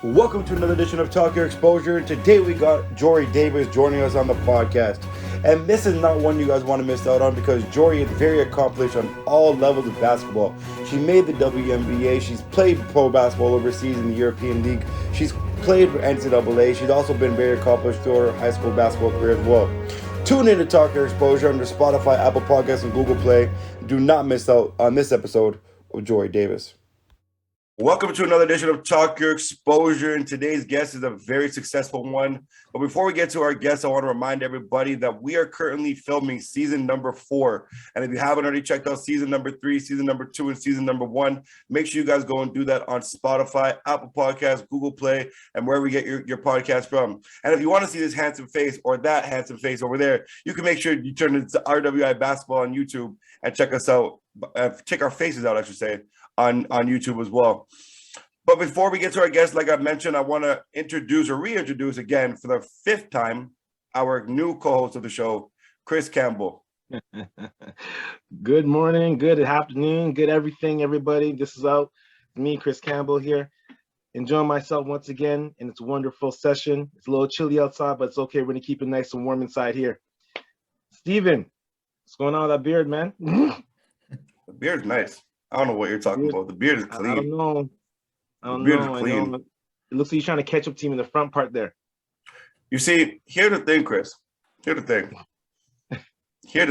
Welcome to another edition of Talk Your Exposure. Today we got Jory Davis joining us on the podcast. And this is not one you guys want to miss out on because Jory is very accomplished on all levels of basketball. She made the WNBA, she's played pro basketball overseas in the European League, she's played for NCAA, she's also been very accomplished through her high school basketball career as well. Tune in to Talk Your Exposure under Spotify, Apple Podcasts, and Google Play. Do not miss out on this episode of Jory Davis. Welcome to another edition of Talk Your Exposure, and today's guest is a very successful one. But before we get to our guest, I want to remind everybody that we are currently filming season number 4. And if you haven't already checked out season number 3, season number 2, and season number 1, make sure you guys go and do that on Spotify, Apple Podcasts, Google Play, and wherever you get your podcast from. And if you want to see this handsome face or that handsome face over there, you can make sure you turn it to RWI Basketball on YouTube and check us out, check our faces out, I should say, on YouTube as well. But before we get to our guest, like I mentioned, I want to introduce or reintroduce again for the 5th time our new co-host of the show, Chris Campbell. Good morning, good afternoon, good everything, everybody. This is me, Chris Campbell here, enjoying myself once again in this wonderful session. It's a little chilly outside, but it's okay. We're going to keep it nice and warm inside here. Steven, what's going on with that beard, man? The beard's nice. I don't know what you're talking about. The beard is clean. I don't know. It looks like you're trying to catch up to him in the front part there. You see, here's the thing, Chris. Here's the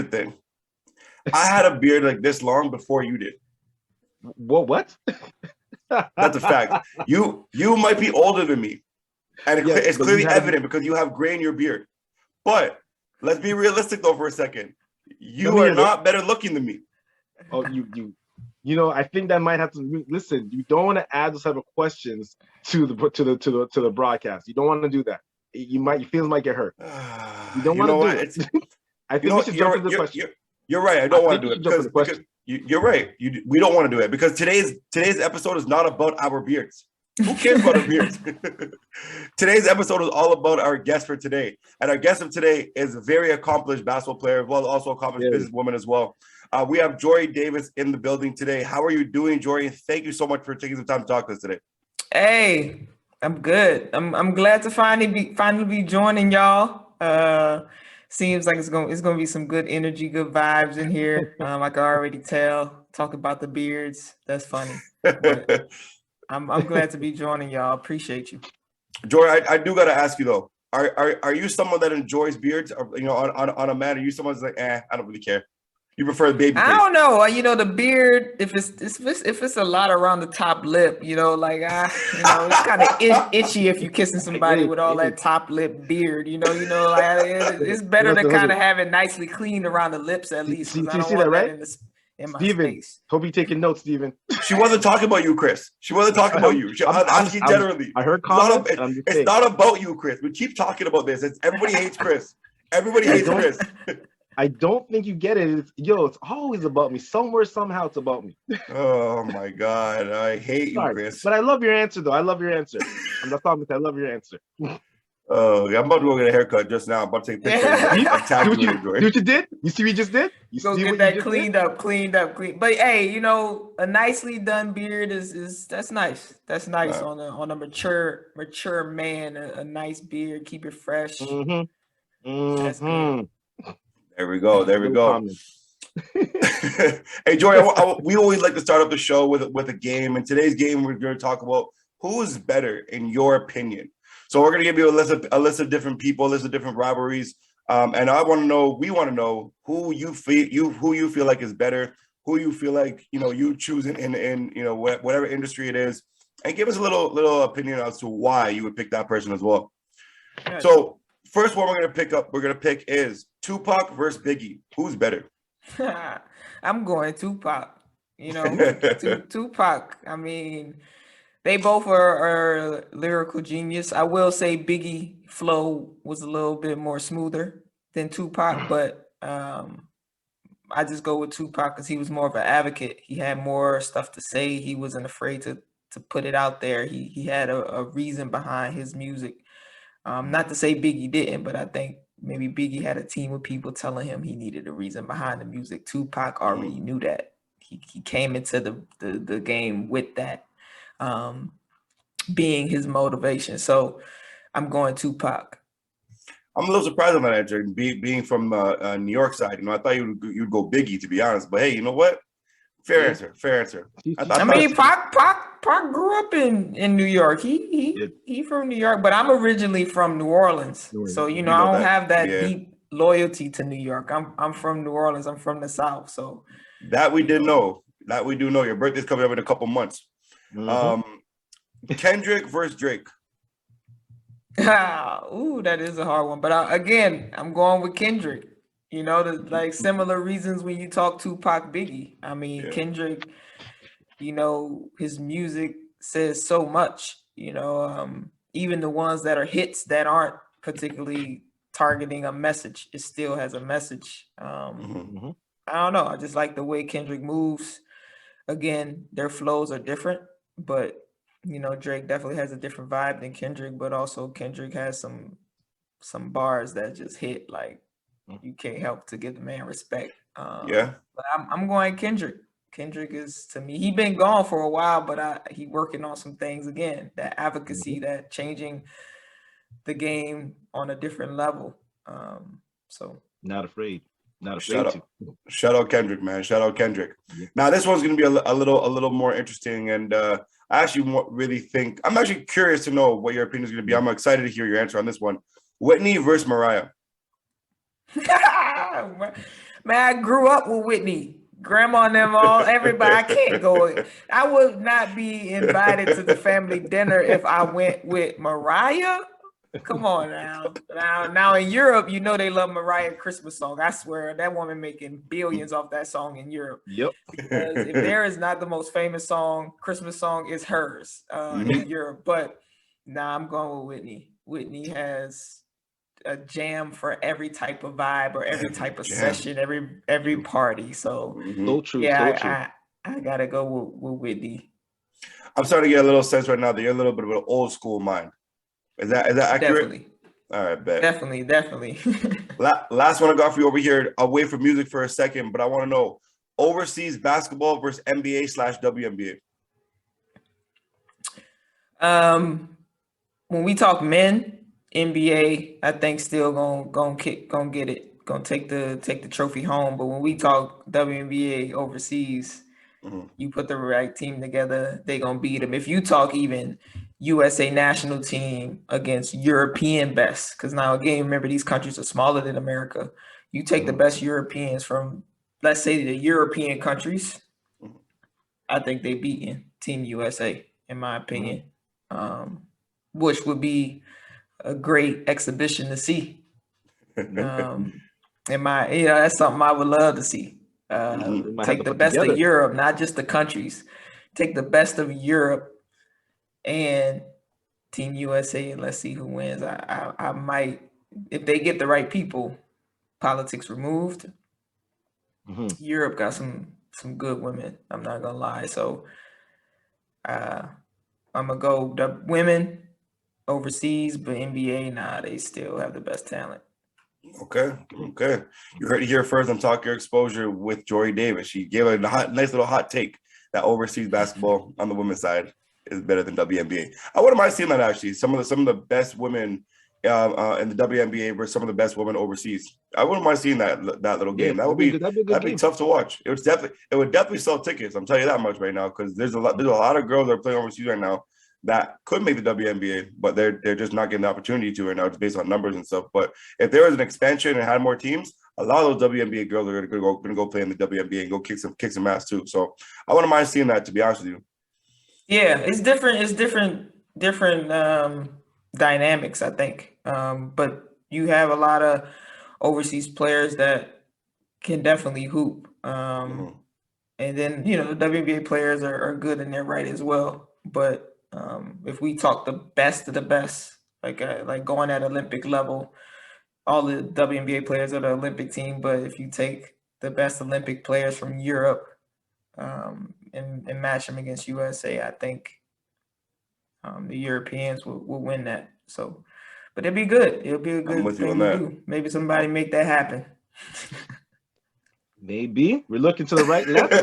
thing. I had a beard like this long before you did. What? That's a fact. You might be older than me. And it's clearly evident because you have gray in your beard. But let's be realistic, though, for a second. You are not better looking than me. Oh, you know, I think that might have to listen. You don't want to add those type of questions to the broadcast. You don't want to do that. Your feelings might get hurt. You don't want to do it. I think we should jump into the question. You're right. I don't want to do it because you're right. We don't want to do it because today's episode is not about our beards. Who cares about our beards? Today's episode is all about our guest for today, and our guest of today is a very accomplished basketball player, well, also accomplished businesswoman as well. We have Jory Davis in the building today. How are you doing, Jory? Thank you so much for taking some time to talk to us today. Hey, I'm good. I'm glad to finally be joining y'all. Seems like it's gonna be some good energy, good vibes in here. I can already tell. Talk about the beards. That's funny. But I'm glad to be joining y'all. Appreciate you, Jory. I do gotta ask you though. Are you someone that enjoys beards? Or, you know, on a man? Are you someone that's like, I don't really care? You prefer the baby face? I don't know. You know, the beard, if it's a lot around the top lip, you know, like it's kind of itchy if you're kissing somebody with all that top lip beard, you know, like it's better to kind of have it nicely cleaned around the lips at least. Do you see that, right? In my Steven, space. Hope you're taking notes, Steven. She wasn't talking about you, Chris. She wasn't talking about you. I'm asking generally. I heard comments. It's not about you, Chris. We keep talking about this. Everybody hates Chris. Everybody hates Chris. I don't think you get it. It's always about me. Somewhere, somehow, it's about me. Oh my God, I hate you, Chris. But I love your answer, though. I love your answer. I'm not talking. I love your answer. Oh, I'm about to go get a haircut just now. I'm about to take pictures. See what you did? You see what you just did? You go see get that cleaned up. But hey, a nicely done beard that's nice. That's nice on a mature man. A nice beard, keep it fresh. That's good. There we go. Hey, Jory, we always like to start up the show with a game. And today's game, we're going to talk about who's better in your opinion. So we're going to give you a list of different people, a list of different rivalries. And we want to know who you feel like is better, who you feel like, you choose in whatever industry it is. And give us a little opinion as to why you would pick that person as well. Yeah. So first one we're going to pick is Tupac versus Biggie. Who's better? I'm going Tupac. Tupac. I mean, they both are lyrical genius. I will say Biggie flow was a little bit more smoother than Tupac, but I just go with Tupac because he was more of an advocate. He had more stuff to say. He wasn't afraid to put it out there. He had a reason behind his music. Not to say Biggie didn't, but I think maybe Biggie had a team of people telling him he needed a reason behind the music. Tupac already knew that. He came into the game with that. being his motivation. So I'm going Tupac. I'm a little surprised on that answer, being from New York side. I thought you'd go Biggie, to be honest. But hey, you know what? Fair answer. Fair answer. I mean, Pac grew up in New York. He from New York, but I'm originally from New Orleans. So I don't have that deep loyalty to New York. I'm from New Orleans. I'm from the South. So that we did know. That we do know. Your birthday's coming up in a couple months. Kendrick versus Drake. Ooh, that is a hard one. But again, I'm going with Kendrick. Like similar reasons when you talk Tupac, Biggie. I mean, Kendrick, his music says so much. Even the ones that are hits that aren't particularly targeting a message, it still has a message. I don't know. I just like the way Kendrick moves. Again, their flows are different, but Drake definitely has a different vibe than Kendrick, but also Kendrick has some bars that just hit, like you can't help to give the man respect. But I'm going Kendrick. Kendrick is, to me, he been gone for a while, but he working on some things again, that advocacy, that changing the game on a different level. So not afraid. Shout out Kendrick, man. Shout out Kendrick. Yeah. Now this one's gonna be a little more interesting, and I actually really think I'm actually curious to know what your opinion is gonna be. I'm excited to hear your answer on this one. Whitney versus Mariah. Man, I grew up with Whitney. Grandma and them everybody. I can't go. I would not be invited to the family dinner if I went with Mariah. Come on now. Now in Europe, they love Mariah Christmas song. I swear that woman making billions off that song in Europe. Yep. Because if there is not the most famous Christmas song, it's hers in Europe. But I'm going with Whitney. Whitney has a jam for every type of vibe or every type of session, every party. So true. Yeah, I gotta go with Whitney. I'm starting to get a little sense right now that you're a little bit of an old school mind. Is that accurate? Definitely. All right, bet. Definitely. Last one I got for you over here, away from music for a second, but I want to know overseas basketball versus NBA/WNBA. When we talk men, NBA, I think still gonna get it, gonna take the trophy home. But when we talk WNBA overseas, you put the right team together, they gonna beat them. If you talk even USA national team against European best, because now again, remember these countries are smaller than America. You take the best Europeans from, let's say, the European countries. I think they beating Team USA, in my opinion, which would be a great exhibition to see. That's something I would love to see. Take the best of Europe, not just the countries. Take the best of Europe and Team USA, and let's see who wins. I might, if they get the right people, politics removed. Europe got some good women. I'm not gonna lie. So I'm gonna go the women overseas, but NBA, they still have the best talent. Okay. You heard it here first on Talk Your Exposure with Jory Davis. She gave a nice little hot take that overseas basketball on the women's side is better than WNBA. I wouldn't mind seeing that actually. Some of the best women in the WNBA versus some of the best women overseas. I wouldn't mind seeing that little game. That'd be tough to watch. It would definitely sell tickets. I'm telling you that much right now, because there's a lot of girls that are playing overseas right now that could make the WNBA, but they're just not getting the opportunity to right now. It's based on numbers and stuff. But if there was an expansion and had more teams, a lot of those WNBA girls are going to go play in the WNBA and go kick some ass too. So I wouldn't mind seeing that, to be honest with you. Yeah, it's different. It's different dynamics, I think. But you have a lot of overseas players that can definitely hoop. And then, the WNBA players are good in their right as well. But if we talk the best of the best, like going at Olympic level, all the WNBA players are the Olympic team. But if you take the best Olympic players from Europe and match them against USA, I think the Europeans will win that. So, but it'll be good. It'll be a good thing to do. Maybe somebody make that happen. Maybe we're looking to the right, left.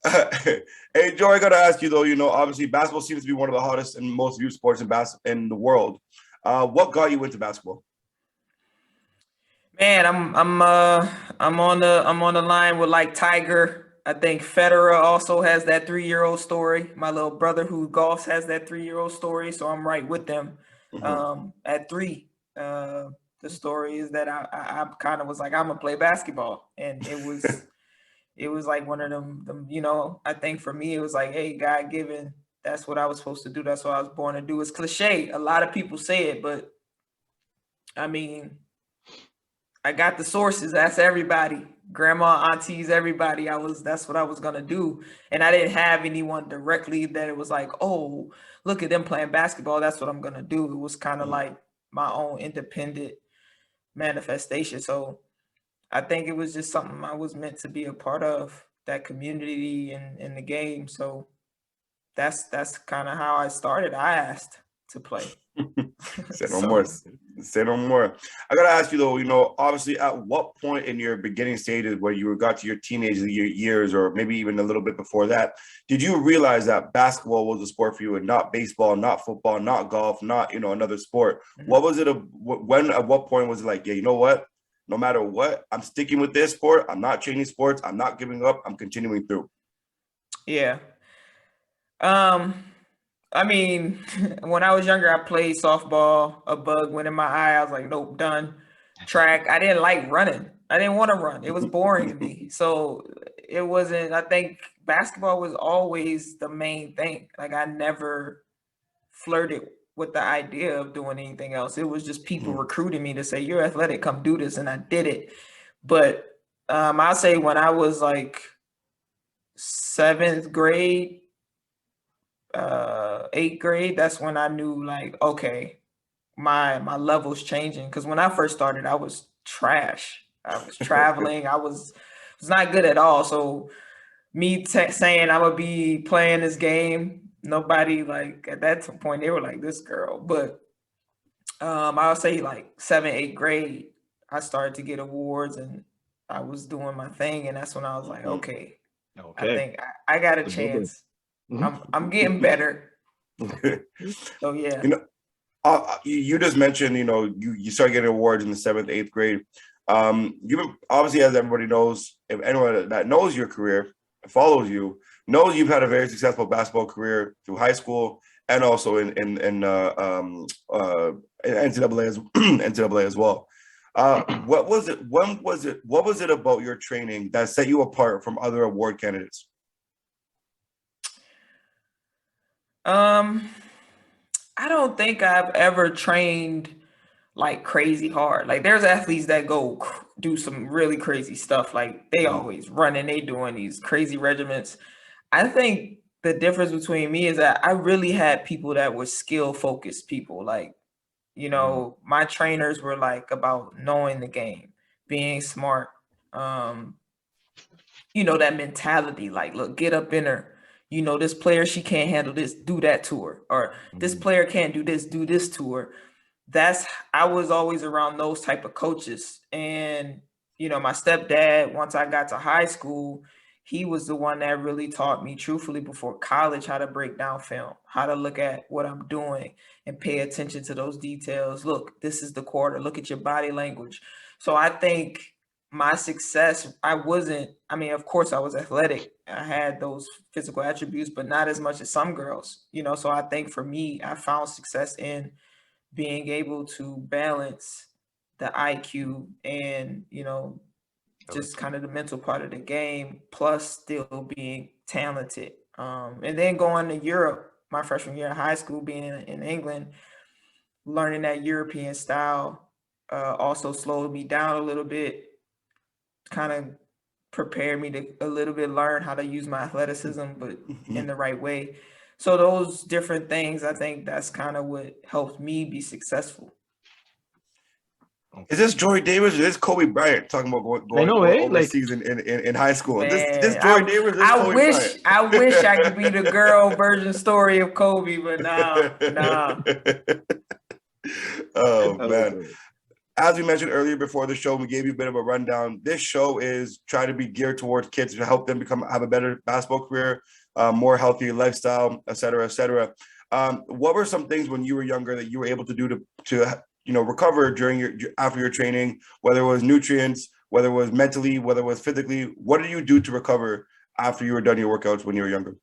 Hey, Joe, I got to ask you, though, obviously basketball seems to be one of the hottest and most viewed sports in the world. What got you into basketball? Man, I'm on the line with like Tiger. I think Federer also has that 3-year-old story. My little brother who golfs has that 3-year-old story, so I'm right with them. At 3, the story is that I kind of was like, I'm gonna play basketball, and it was like one of them. I think for me it was like, hey, God given. That's what I was supposed to do. That's what I was born to do. It's cliche. A lot of people say it, but I mean, I got the sources. That's everybody. Grandma, aunties, everybody. That's what I was gonna do. And I didn't have anyone directly that it was like, oh, look at them playing basketball. That's what I'm gonna do. It was kind of like my own independent manifestation. So I think it was just something I was meant to be a part of, that community and in the game. So that's kind of how I started. I asked to play. Say no more. Say no more. I gotta ask you though. Obviously, at what point in your beginning stages, where you got to your teenage years, or maybe even a little bit before that, did you realize that basketball was a sport for you, and not baseball, not football, not golf, not another sport? What was it? When? At what point was it like, yeah, you know what? No matter what, I'm sticking with this sport. I'm not changing sports. I'm not giving up. I'm continuing through. Yeah. I mean, when I was younger, I played softball. A bug went in my eye. I was like, nope, done. Track. I didn't like running. I didn't want to run. It was boring to me. So it wasn't, I think basketball was always the main thing. Like I never flirted with the idea of doing anything else. It was just people recruiting me to say, you're athletic, come do this. And I did it. But I'll say when I was like 7th grade, 8th grade, that's when I knew like, okay, my level's changing. Because when I first started, I was trash. I was traveling. I was not good at all. So me saying I'm gonna be playing this game, nobody like at that point they were like this girl. But I would say like 7th, 8th grade, I started to get awards and I was doing my thing, and that's when I was like, okay. I think I got a chance. I'm getting better. So yeah. You just mentioned, you start getting awards in the 7th, 8th grade. You obviously, as everybody knows, if anyone that knows your career, follows you, knows you've had a very successful basketball career through high school and also in NCAA as well. What was it? When was it? What was it about your training that set you apart from other award candidates? I don't think I've ever trained like crazy hard. Like there's athletes that go do some really crazy stuff. Like they always running, they doing these crazy regiments. I think the difference between me is that I really had people that were skill focused people. Like, my trainers were like about knowing the game, being smart. That mentality, like, look, get up in her. This player, she can't handle this, do that to her. Or this player can't do this, do this to her. I was always around those type of coaches. And, my stepdad, once I got to high school, he was the one that really taught me truthfully before college how to break down film, how to look at what I'm doing and pay attention to those details. Look, this is the quarter. Look at your body language. So I think my success, of course I was athletic. I had those physical attributes, but not as much as some girls, so I think for me, I found success in being able to balance the IQ and, just kind of the mental part of the game, plus still being talented. And then going to Europe, my freshman year in high school, being in England, learning that European style also slowed me down a little bit, kind of prepared me to a little bit learn how to use my athleticism, but in the right way. So those different things, I think that's kind of what helped me be successful. Is this Jory Davis or this Kobe Bryant talking about going overseas in high school? Man, this Jory Davis, this Kobe Bryant. I wish I could be the girl version story of Kobe, but nah. Oh man. as we mentioned earlier before the show, we gave you a bit of a rundown. This show is trying to be geared towards kids to help them have a better basketball career, more healthy lifestyle, et cetera, et cetera. What were some things when you were younger that you were able to do to recover during after your training, whether it was nutrients, whether it was mentally, whether it was physically? What did you do to recover after you were done your workouts when you were younger?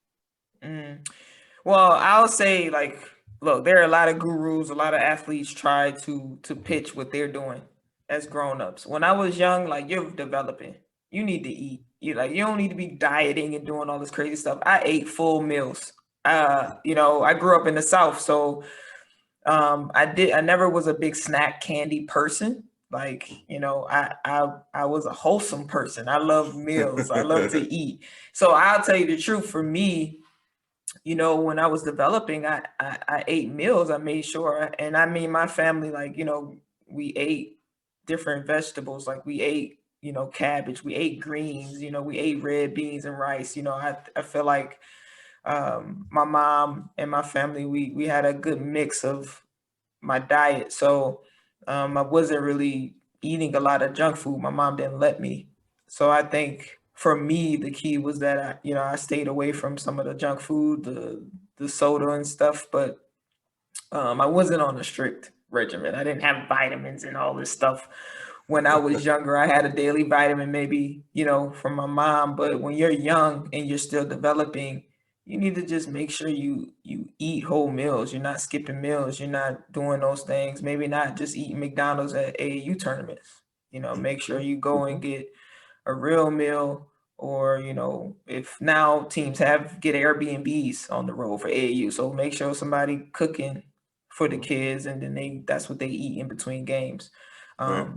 Well, I'll say, like, look, there are a lot of gurus, a lot of athletes try to pitch what they're doing as grown-ups. When I was young, like, you're developing. You need to eat. You don't need to be dieting and doing all this crazy stuff. I ate full meals. I grew up in the South, so I never was a big snack candy person. Like, I was a wholesome person. I love meals. I love to eat. So I'll tell you the truth, for me, when I was developing, I ate meals. I made sure, and I mean, my family, like, we ate different vegetables. Like, we ate, cabbage, we ate greens, we ate red beans and rice. I feel like my mom and my family, we had a good mix of my diet. So I wasn't really eating a lot of junk food. My mom didn't let me. So I think for me, the key was that I stayed away from some of the junk food, the soda and stuff, but I wasn't on a strict regimen. I didn't have vitamins and all this stuff. When I was younger, I had a daily vitamin, maybe, from my mom. But when you're young and you're still developing, you need to just make sure you eat whole meals. You're not skipping meals. You're not doing those things. Maybe not just eating McDonald's at AAU tournaments. Make sure you go and get a real meal, or if now teams get Airbnbs on the road for AAU, so make sure somebody cooking for the kids, and then that's what they eat in between games. Right.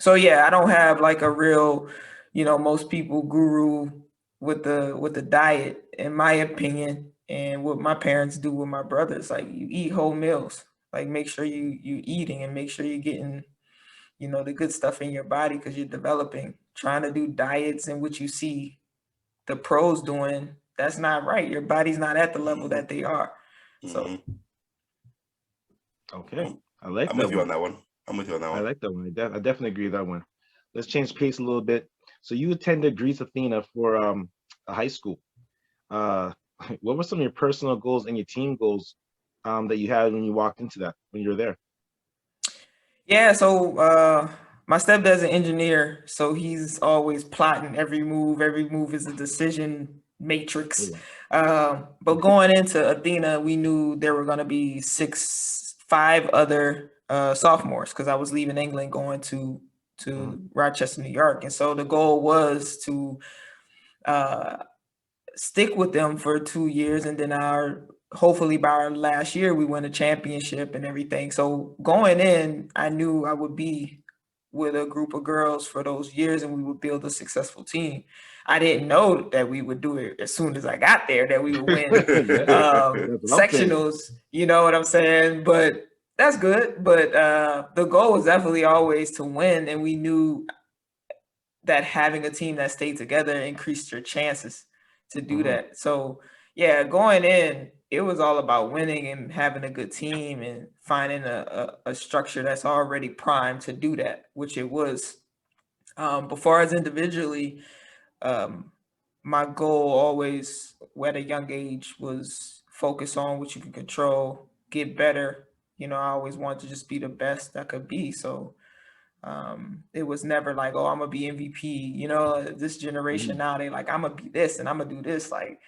So yeah, I don't have like a real, most people guru with the diet, in my opinion. And what my parents do with my brothers, like, you eat whole meals. Like, make sure you eating, and make sure you're getting the good stuff in your body, because you're developing. Trying to do diets and what you see the pros doing, that's not right. Your body's not at the level that they are. So Okay, I like I'm that with you one. on that one. I'm with you on that I one. like that one. I definitely agree with that one. Let's change pace a little bit. So you attended Greece Athena for a high school. What were some of your personal goals and your team goals that you had when you walked into that, when you were there? yeah, so my stepdad's an engineer, so he's always plotting every move. Every move is a decision matrix. But going into Athena, we knew there were going to be 5 other sophomores, because I was leaving England, going to Rochester, New York. And so the goal was to stick with them for 2 years, and then hopefully by our last year we win a championship and everything. So going in, I knew I would be with a group of girls for those years, and we would build a successful team. I didn't know that we would do it as soon as I got there, that we would win sectionals. You know what I'm saying? But that's good. But the goal was definitely always to win, and we knew that having a team that stayed together increased your chances to do that. So yeah, going in, it was all about winning and having a good team and finding a structure that's already primed to do that, which it was. But far as individually, my goal always at a young age was focus on what you can control, get better. I always wanted to just be the best I could be. So it was never like, oh, I'm gonna be MVP. This generation now, they like, I'm gonna be this and I'm gonna do this. Like,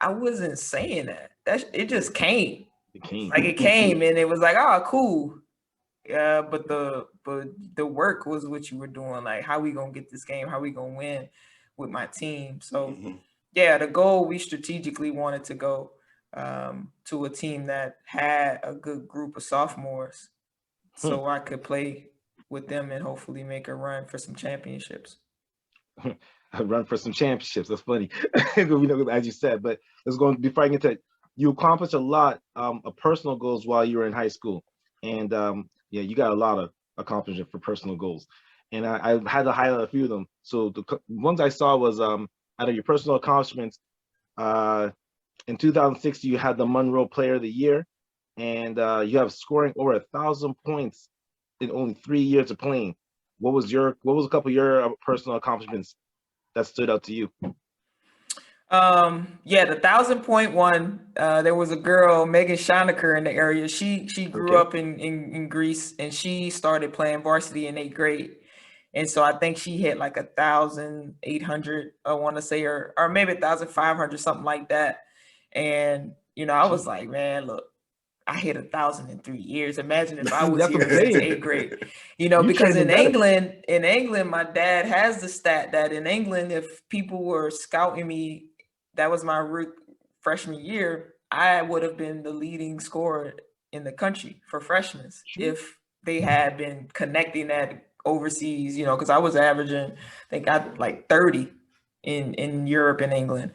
I wasn't saying that. It just came. It came, and it was like, oh, cool. Yeah, but the work was what you were doing. Like, how we gonna get this game? How we gonna win with my team? So yeah, the goal, we strategically wanted to go to a team that had a good group of sophomores, so I could play with them and hopefully make a run for some championships. A run for some championships. That's funny. As you said, but let's go before I get to it. You accomplished a lot of personal goals while you were in high school, and yeah, you got a lot of accomplishment for personal goals. And I had to highlight a few of them. So the ones I saw was out of your personal accomplishments. In 2006, you had the Monroe Player of the Year, and you have scoring over 1,000 points in only 3 years of playing. What was a couple of your personal accomplishments that stood out to you? Yeah, the 1,000-point one, there was a girl, Megan Schoneker, in the area. She grew up in Greece, and she started playing varsity in 8th grade. And so I think she hit like 1,800, I want to say, or maybe 1,500, something like that. And, I was like, man, look, I hit 1,000 in 3 years. Imagine if I was That's here since 8th grade, because in England, my dad has the stat that in England, if people were scouting me, that was my freshman year, I would have been the leading scorer in the country for freshmen if they had been connecting that overseas, because I was averaging, I think I like 30 in Europe and England.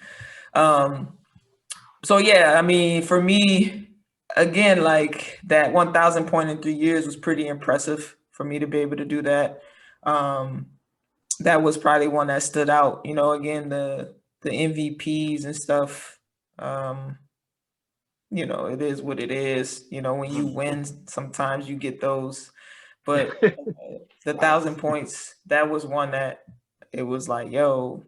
So yeah, I mean, for me, again, like that 1,000 point in 3 years was pretty impressive for me to be able to do that. That was probably one that stood out. Again, the MVPs and stuff. It is what it is. When you win, sometimes you get those. But the 1,000 points, that was one that it was like, yo,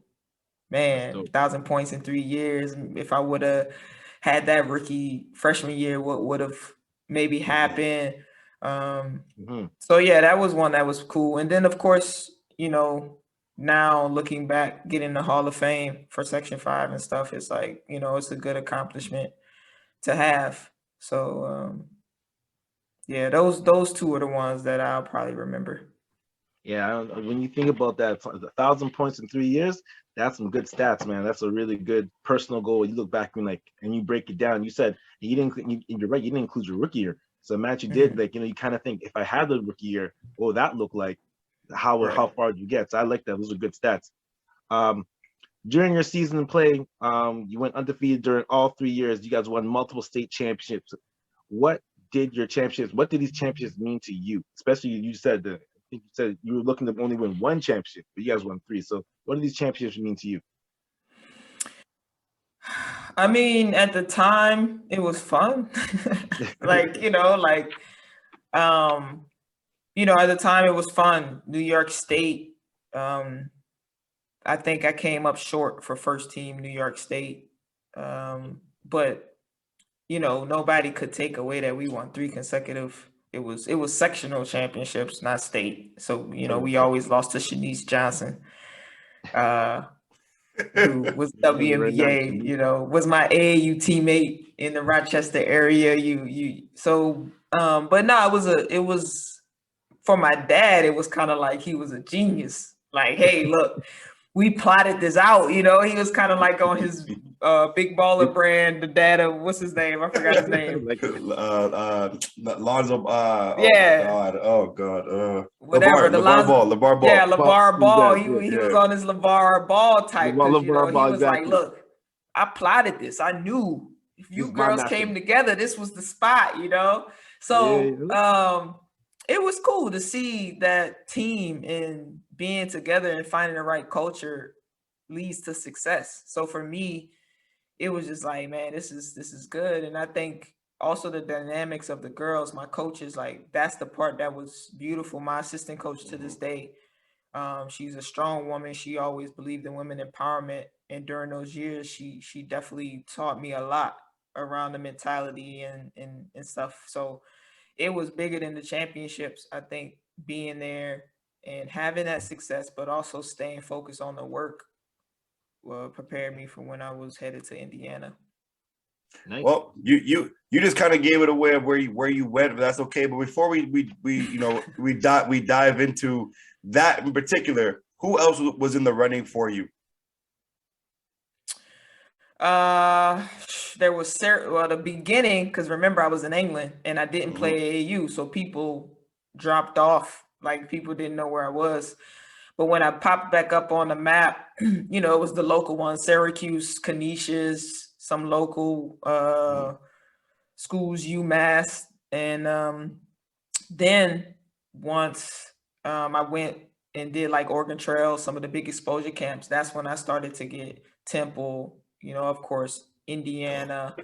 man, 1,000 points in 3 years. If I would have had that rookie freshman year, what would have maybe happened? So yeah, that was one that was cool. And then of course, now looking back, getting the Hall of Fame for Section 5 and stuff, it's like, it's a good accomplishment to have. So yeah, those two are the ones that I'll probably remember. Yeah, when you think about that, 1,000 points in 3 years, that's some good stats, man. That's a really good personal goal. You look back and you break it down. You said you're right, you didn't include your rookie year. So Matt, you did, you kind of think, if I had the rookie year, what would that look like? How far did you get? So I like that. Those are good stats. During your season in play, you went undefeated during all 3 years. You guys won multiple state championships. What did these championships mean to you? Especially you said you said you were looking to only win one championship, but you guys won 3. So what do these championships mean to you? I mean, at the time, it was fun. At the time it was fun. New York State, I think I came up short for first team New York State. But nobody could take away that we won 3 consecutive. It was sectional championships, not state. So, we always lost to Shanice Johnson, who was WNBA, was my AAU teammate in the Rochester area. But no, it was for my dad, it was kind of like he was a genius. Like, hey, look, we plotted this out. He was kind of like on his Big Baller brand, the dad of, what's his name? I forgot his name. Lonzo. Yeah. Oh God. Whatever. LeVar Ball. Yeah, LeVar Ball. He was on his LeVar Ball type. Because, he was like, look, I plotted this. I knew if you girls came together, this was the spot, So it was cool to see that team and being together and finding the right culture leads to success. So for me, it was just like, man, this is good. And I think also the dynamics of the girls, my coaches, like that's the part that was beautiful. My assistant coach to this day, she's a strong woman. She always believed in women empowerment. And during those years, she definitely taught me a lot around the mentality and stuff. So it was bigger than the championships. I think being there and having that success, but also staying focused on the work prepared me for when I was headed to Indiana. Nice. Well, you just kind of gave it away of where you went, but that's okay. But before we dive into that in particular, who else was in the running for you? There was the beginning, because remember I was in England and I didn't play AAU, so people dropped off. Like people didn't know where I was. But when I popped back up on the map, it was the local ones: Syracuse, Canisius, some local schools, UMass, and then once I went and did like Oregon Trail, some of the big exposure camps. That's when I started to get Temple. Of course, Indiana,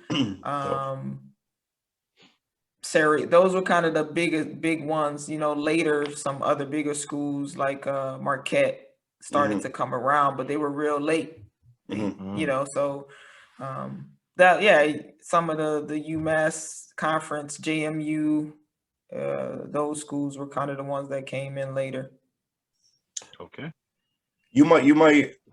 those were kind of the big ones. Later some other bigger schools like Marquette started to come around, but they were real late. So some of the UMass conference, JMU, those schools were kind of the ones that came in later. Okay. You might,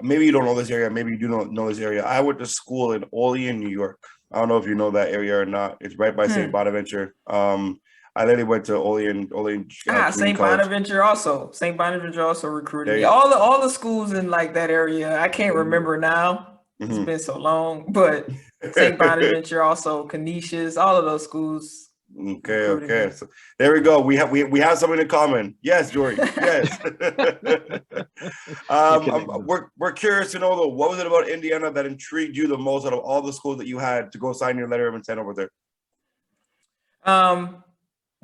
maybe you don't know this area, maybe you do not know this area. I went to school in Olean, New York. I don't know if you know that area or not. It's right by St. Bonaventure. I literally went to Olean St. College. Bonaventure also. St. Bonaventure also recruited me. All the schools in like that area. I can't remember now. It's been so long, but St. Bonaventure also, Canisius, all of those schools. Okay. So there we go. We have something in common. Yes, Jory. Yes. We're curious to know though, what was it about Indiana that intrigued you the most out of all the schools that you had to go sign your letter of intent over there?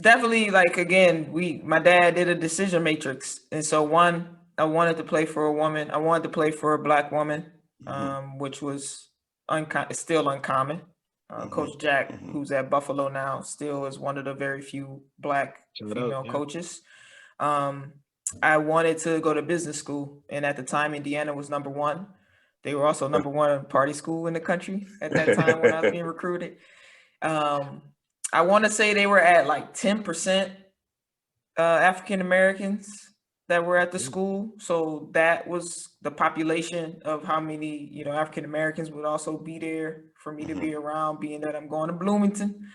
Definitely, like, again, my dad did a decision matrix, and so one, I wanted to play for a woman. I wanted to play for a Black woman, which was still uncommon. Coach Jack, who's at Buffalo now, still is one of the very few Black female coaches. I wanted to go to business school, and at the time, Indiana was number one. They were also number one party school in the country at that time when I was being recruited. I want to say they were at like 10% African Americans that were at the school. So that was the population of how many, African Americans would also be there for me to be around, being that I'm going to Bloomington,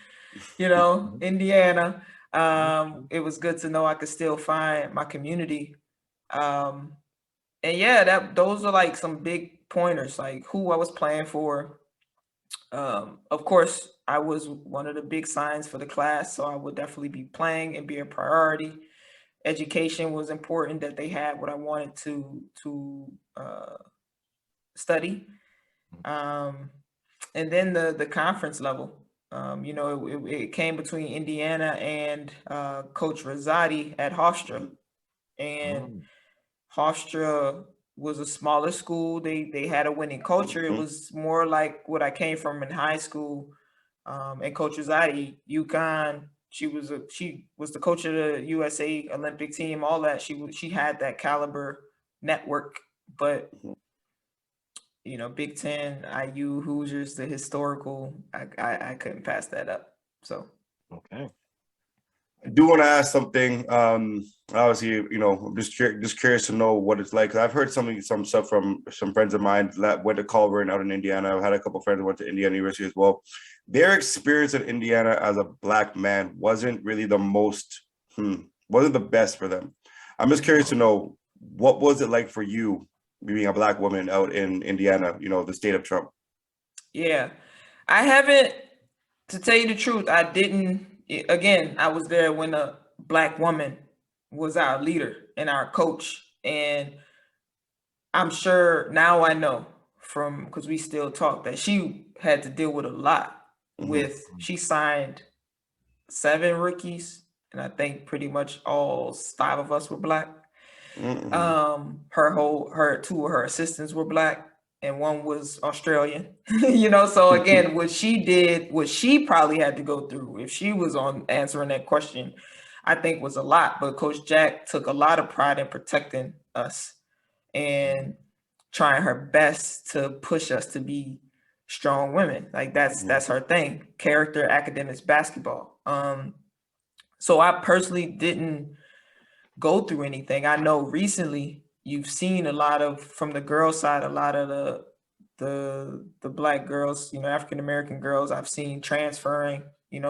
Indiana. It was good to know I could still find my community. And yeah, those are like some big pointers, like who I was playing for. Of course, I was one of the big signs for the class, so I would definitely be playing and be a priority. Education was important, that they had what I wanted to study. And then the conference level. It came between Indiana and Coach Rosati at Hofstra. And Hofstra was a smaller school. They had a winning culture. It was more like what I came from in high school. And Coach Rosati, UConn, she was the coach of the USA Olympic team, all that. She had that caliber network, but Big Ten, IU, Hoosiers, the historical, I couldn't pass that up. So okay. I do want to ask something. Obviously, I'm just curious to know what it's like. 'Cause I've heard some stuff from some friends of mine that went to Culver out in Indiana. I've had a couple of friends that went to Indiana University as well. Their experience in Indiana as a Black man wasn't really wasn't the best for them. I'm just curious to know, what was it like for you being a Black woman out in Indiana, the state of Trump? Yeah, I haven't, to tell you the truth, I didn't. Again, I was there when a Black woman was our leader and our coach. And I'm sure now I know because we still talk, that she had to deal with a lot she signed 7 rookies, and I think pretty much all 5 of us were Black. Two of her assistants were Black, and one was Australian. So again, what she probably had to go through if she was on answering that question, I think was a lot. But Coach Jack took a lot of pride in protecting us and trying her best to push us to be strong women. Like that's her thing. Character, academics, basketball. So I personally didn't go through anything. I know recently you've seen a lot of, from the girl side, a lot of the Black girls, African American girls I've seen transferring.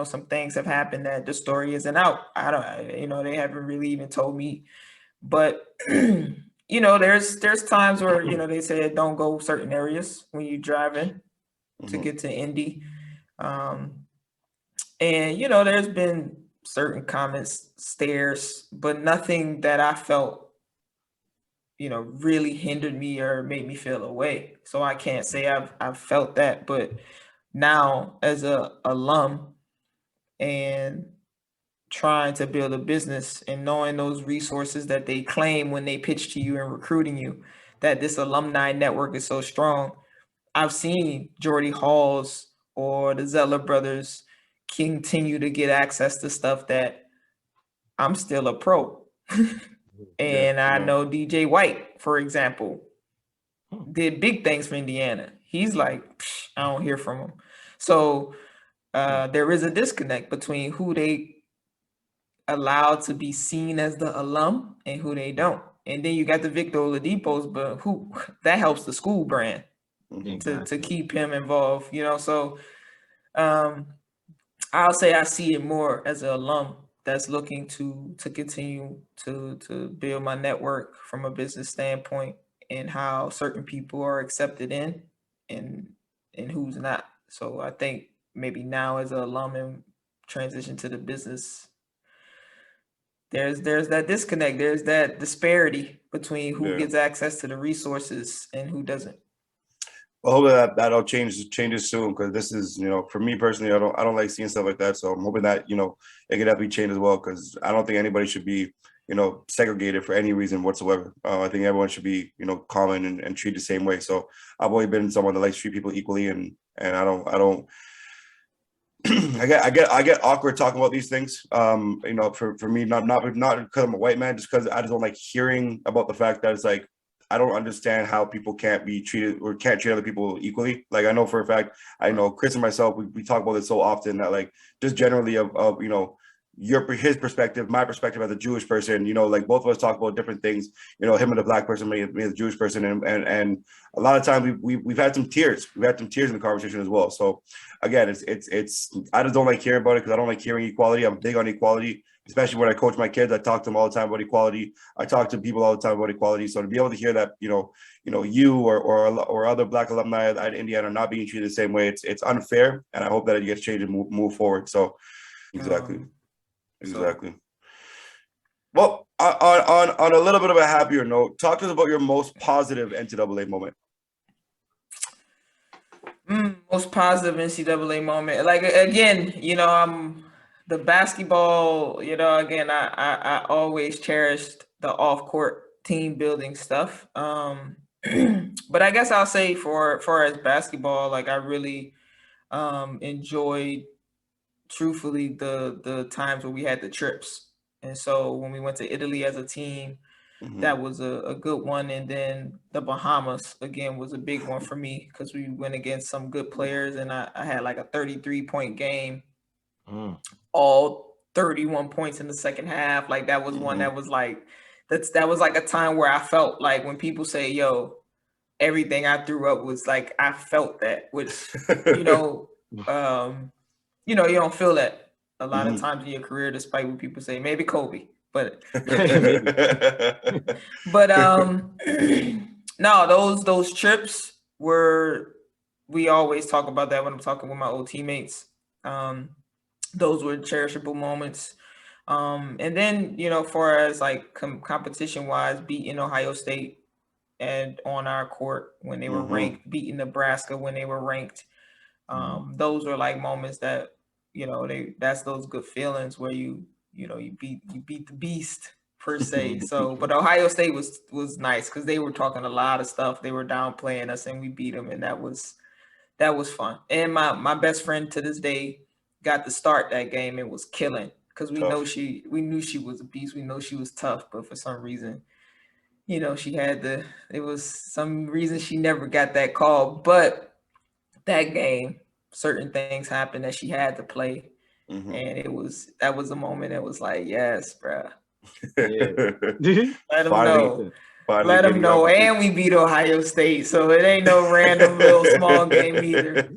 Some things have happened that the story isn't out. I don't, they haven't really even told me. But there's times where they say don't go certain areas when you're driving to get to Indy. And there's been certain comments, stares, but nothing that I felt, really hindered me or made me feel away. So I can't say I've felt that, but now as a alum and trying to build a business and knowing those resources that they claim when they pitch to you and recruiting you, that this alumni network is so strong. I've seen Jordy Halls or the Zeller brothers continue to get access to stuff that I'm still a pro. And I know DJ White, for example, did big things for Indiana. He's like, I don't hear from him. So there is a disconnect between who they allowed to be seen as the alum and who they don't. And then you got the Victor Oladipos, but who that helps the school brand to keep him involved, you know. So I'll say I see it more as an alum that's looking to continue to build my network from a business standpoint and how certain people are accepted in and who's not. So I think maybe now as an alum and transition to the business, there's that disconnect. There's that disparity between who gets access to the resources and who doesn't. Well, hopefully that'll changes soon, because this is, you know, for me personally, I don't like seeing stuff like that. So I'm hoping that, you know, it could definitely change as well, because I don't think anybody should be, you know, segregated for any reason whatsoever. I think everyone should be, you know, common and treated the same way. So I've always been someone that likes to treat people equally, and I don't I get awkward talking about these things. You know, for me, not because I'm a white man, just because I just don't like hearing about the fact that it's like, I don't understand how people can't be treated or can't treat other people equally. Like, I know for a fact, I know Chris and myself, we talk about this so often that, like, just generally of you know, his perspective, my perspective as a Jewish person, you know, like both of us talk about different things, you know, him as a black person, me as a Jewish person. And a lot of times we've had some tears. We've had some tears in the conversation as well. So again, it's I just don't like hearing about it, because I don't like hearing equality. I'm big on equality, especially when I coach my kids. I talk to them all the time about equality. I talk to people all the time about equality. So to be able to hear that, you know, you or other black alumni at Indiana are not being treated the same way, it's unfair. And I hope that it gets changed and move forward. So exactly. Well, on a little bit of a happier note, talk to us about your most positive NCAA moment. Most positive NCAA moment. Like, again, you know, the basketball, you know, again, I always cherished the off-court team building stuff. But I guess I'll say for as basketball, like, I really enjoyed, truthfully, the times where we had the trips. And so when we went to Italy as a team, that was a good one. And then the Bahamas, again, was a big one for me, because we went against some good players, and I had like a 33-point game, all 31 points in the second half. Like, that was one that was like, that was like a time where I felt like when people say, yo, everything I threw up was like, I felt that, which, you know, you don't feel that a lot of times in your career, despite what people say. Maybe Kobe, but but no, those trips were, we always talk about that when I'm talking with my old teammates. Those were cherishable moments. And then, you know, for as like competition wise, beating Ohio State and on our court when they were ranked, beating Nebraska when they were ranked. Those are like moments that, you know, that's those good feelings where you beat the beast, per se. So, but Ohio State was nice, because they were talking a lot of stuff. They were downplaying us, and we beat them, and that was fun. And my best friend to this day got to start that game and was killing, because we knew she was a beast. We know she was tough, but for some reason, you know, it was some reason she never got that call. But that game, certain things happened that she had to play. And that was a moment that was like, yes, bro. Let them know. Let them know. And we beat Ohio State, so it ain't no random little small game either.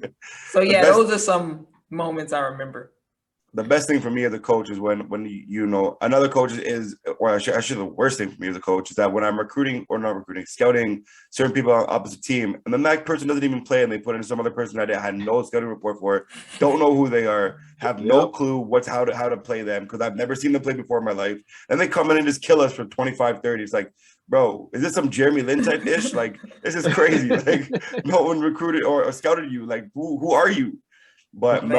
So yeah, those are some moments I remember. The best thing for me as a coach is when you know, another coach is, or I should the worst thing for me as a coach is that when I'm scouting certain people on opposite team, and then that person doesn't even play, and they put in some other person that I had no scouting report for, don't know who they are, have no clue how to play them, because I've never seen them play before in my life, and they come in and just kill us for 25-30. It's like, bro, is this some Jeremy Lin type ish? Like, this is crazy. Like, no one recruited or scouted you. Like, who are you? But no,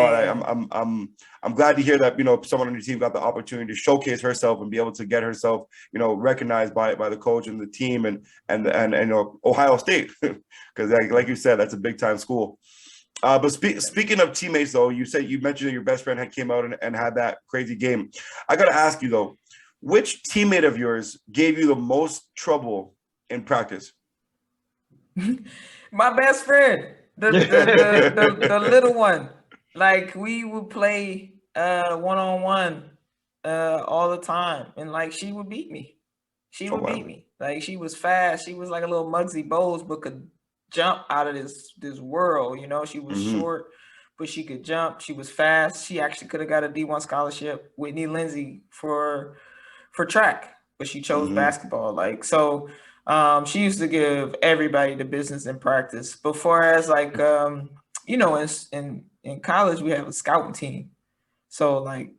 I'm glad to hear that, you know, someone on your team got the opportunity to showcase herself and be able to get herself, you know, recognized by the coach and the team and you know, Ohio State, because like you said, that's a big time school. But speaking of teammates, though, you mentioned that your best friend had came out and had that crazy game. I gotta ask you though, which teammate of yours gave you the most trouble in practice? My best friend, the little one. Like we would play one-on-one all the time, and like she would beat me. She Oh would wow. beat me. Like she was fast. She was like a little Muggsy Bogues, but could jump out of this world. You know, she was short, but she could jump. She was fast. She actually could have got a D1 scholarship, Whitney Lindsay, for track, but she chose basketball. Like so, she used to give everybody the business in practice. But far as like you know, in college we have a scouting team, so like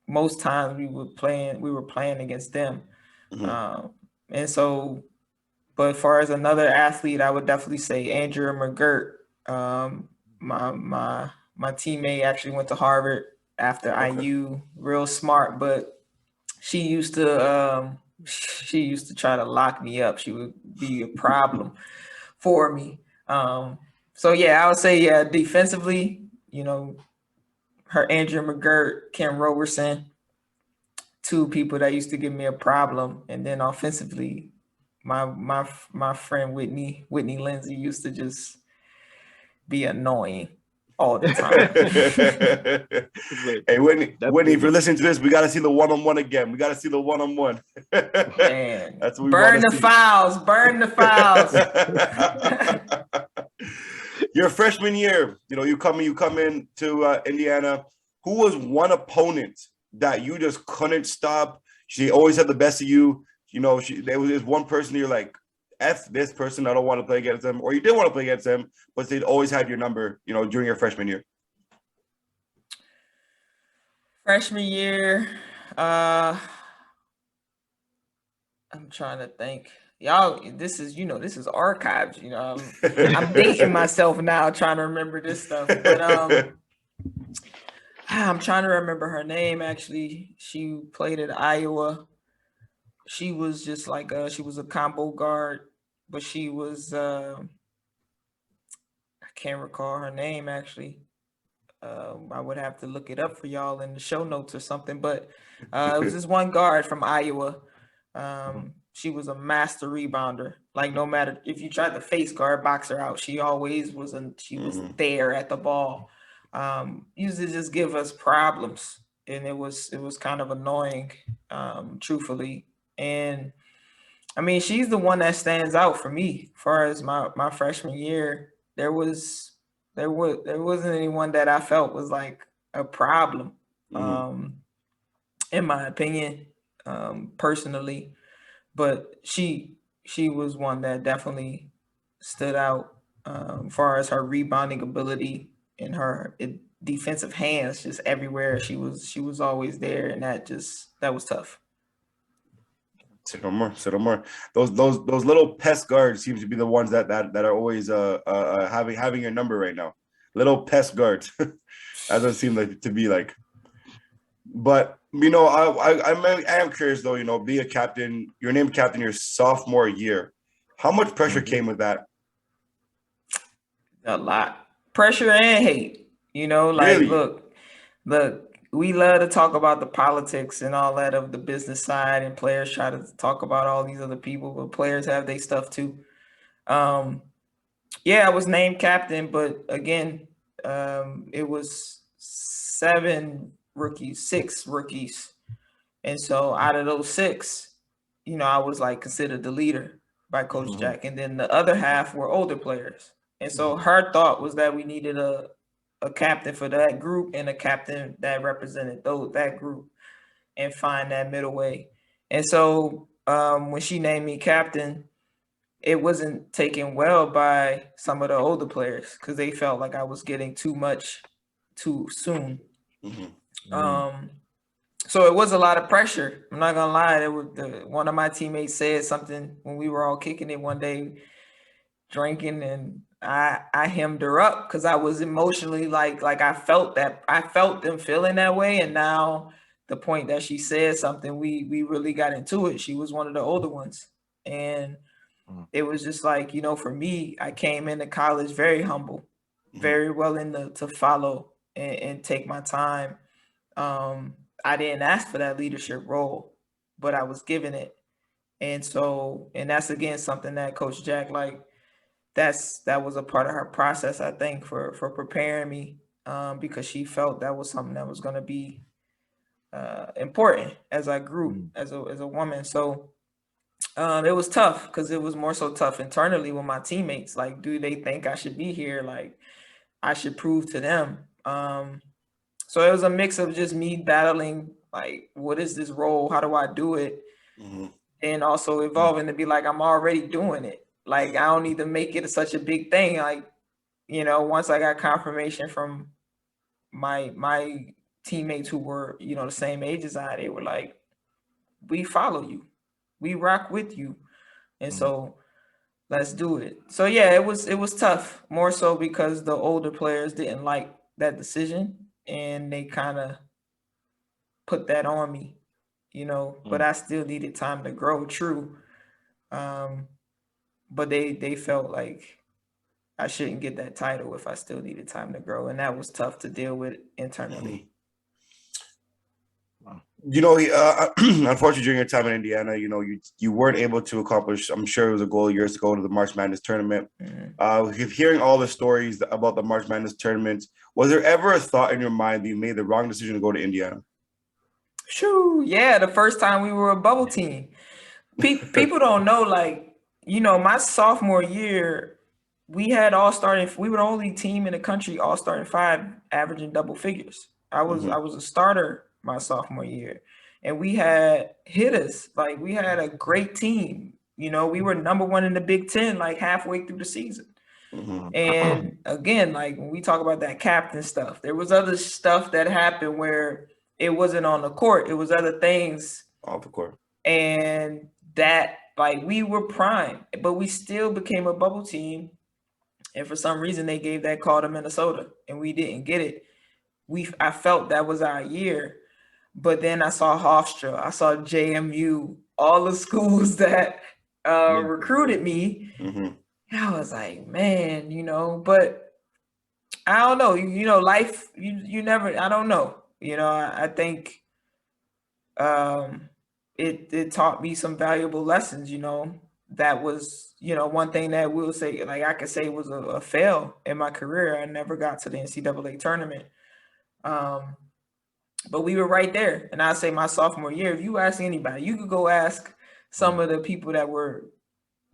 most times we were playing against them. And so, but far as another athlete, I would definitely say Andrea McGirt. My teammate actually went to Harvard after IU, real smart, but she used to try to lock me up. She would be a problem for me. So yeah, I would say defensively, you know, her Andrea McGirt, Kim Roberson, two people that used to give me a problem, and then offensively, my friend Whitney Lindsay used to just be annoying all the time. Hey, Whitney, if you're listening to this, we got to see the one-on-one again. We got to see the one-on-one. Man, that's what we burn want to the see. fouls, burn the fouls. Your freshman year, you know, you come in to Indiana. Who was one opponent that you just couldn't stop? She always had the best of you. You know, there was one person you're like, F this person, I don't want to play against them. Or you did want to play against them, but they'd always had your number, you know, during your freshman year. Freshman year, I'm trying to think. Y'all, this is archives. You know, I'm dating myself now, trying to remember this stuff. But I'm trying to remember her name. Actually, she played at Iowa. She was just like she was a combo guard, but she was I can't recall her name actually. I would have to look it up for y'all in the show notes or something. But it was this one guard from Iowa. She was a master rebounder. Like no matter if you tried to face guard box her out, she always was was there at the ball. Used to just give us problems, and it was kind of annoying, truthfully. And I mean, she's the one that stands out for me. As far as my freshman year, there wasn't anyone that I felt was like a problem, in my opinion, personally. But she was one that definitely stood out, as far as her rebounding ability and her defensive hands, just everywhere. She was always there, and that was tough. Say no more. Those little pest guards seem to be the ones that are always having your number right now. Little pest guards. That doesn't seem like to be like. But you know, I am curious though. You know, being a captain, you're named captain your sophomore year. How much pressure came with that? A lot. Pressure and hate. You know, like Really? look, we love to talk about the politics and all that of the business side, and players try to talk about all these other people, but players have their stuff too. Yeah, I was named captain, but again, it was 6 rookies. And so out of those 6, you know, I was like considered the leader by Coach Jack. And then the other half were older players. And so her thought was that we needed a captain for that group and a captain that represented that group, and find that middle way. And so when she named me captain, it wasn't taken well by some of the older players because they felt like I was getting too much too soon. So it was a lot of pressure. I'm not gonna lie. One of my teammates said something when we were all kicking it one day, drinking, and I hemmed her up because I was emotionally like I felt them feeling that way. And now the point that she said something, we really got into it. She was one of the older ones, and it was just like, you know, for me, I came into college very humble. very willing to follow and take my time. I didn't ask for that leadership role, but I was given it. And so, and that's again something that Coach Jack, like, that was a part of her process, I think, for preparing me, because she felt that was something that was going to be important as I grew as a woman. So it was tough because it was more so tough internally with my teammates. Like, do they think I should be here? Like, I should prove to them. So it was a mix of just me battling, like, what is this role? How do I do it? And also evolving to be like, I'm already doing it. Like, I don't need to make it such a big thing. Like, once I got confirmation from my teammates who were, the same age as I, they were like, we follow you. We rock with you. And so let's do it. So yeah, it was tough, more so because the older players didn't like that decision and they kind of put that on me, but I still needed time to grow, true. But they felt like I shouldn't get that title if I still needed time to grow. And that was tough to deal with internally. Unfortunately, during your time in Indiana, you weren't able to accomplish. I'm sure it was a goal of yours to go to the March Madness tournament. Hearing all the stories about the March Madness tournament, was there ever a thought in your mind that you made the wrong decision to go to Indiana? Shoo, yeah, the first time we were a bubble team. People don't know, like, my sophomore year, we had we were the only team in the country all starting five, averaging double figures. I was a starter my sophomore year, and we had hitters. Like, we had a great team. We were number one in the Big Ten, like, halfway through the season. And again, like, when we talk about that captain stuff, there was other stuff that happened where it wasn't on the court. It was other things off the court. And that, like, we were prime, but we still became a bubble team. And for some reason, they gave that call to Minnesota, and we didn't get it. I felt that was our year. But then I saw Hofstra, I saw JMU, all the schools that recruited me. And I was like, man, but I don't know. Life, you never, I don't know. I think it taught me some valuable lessons, that was, one thing that we'll say, like, I could say was a fail in my career. I never got to the NCAA tournament. But we were right there. And I say my sophomore year, if you ask anybody, you could go ask some of the people that were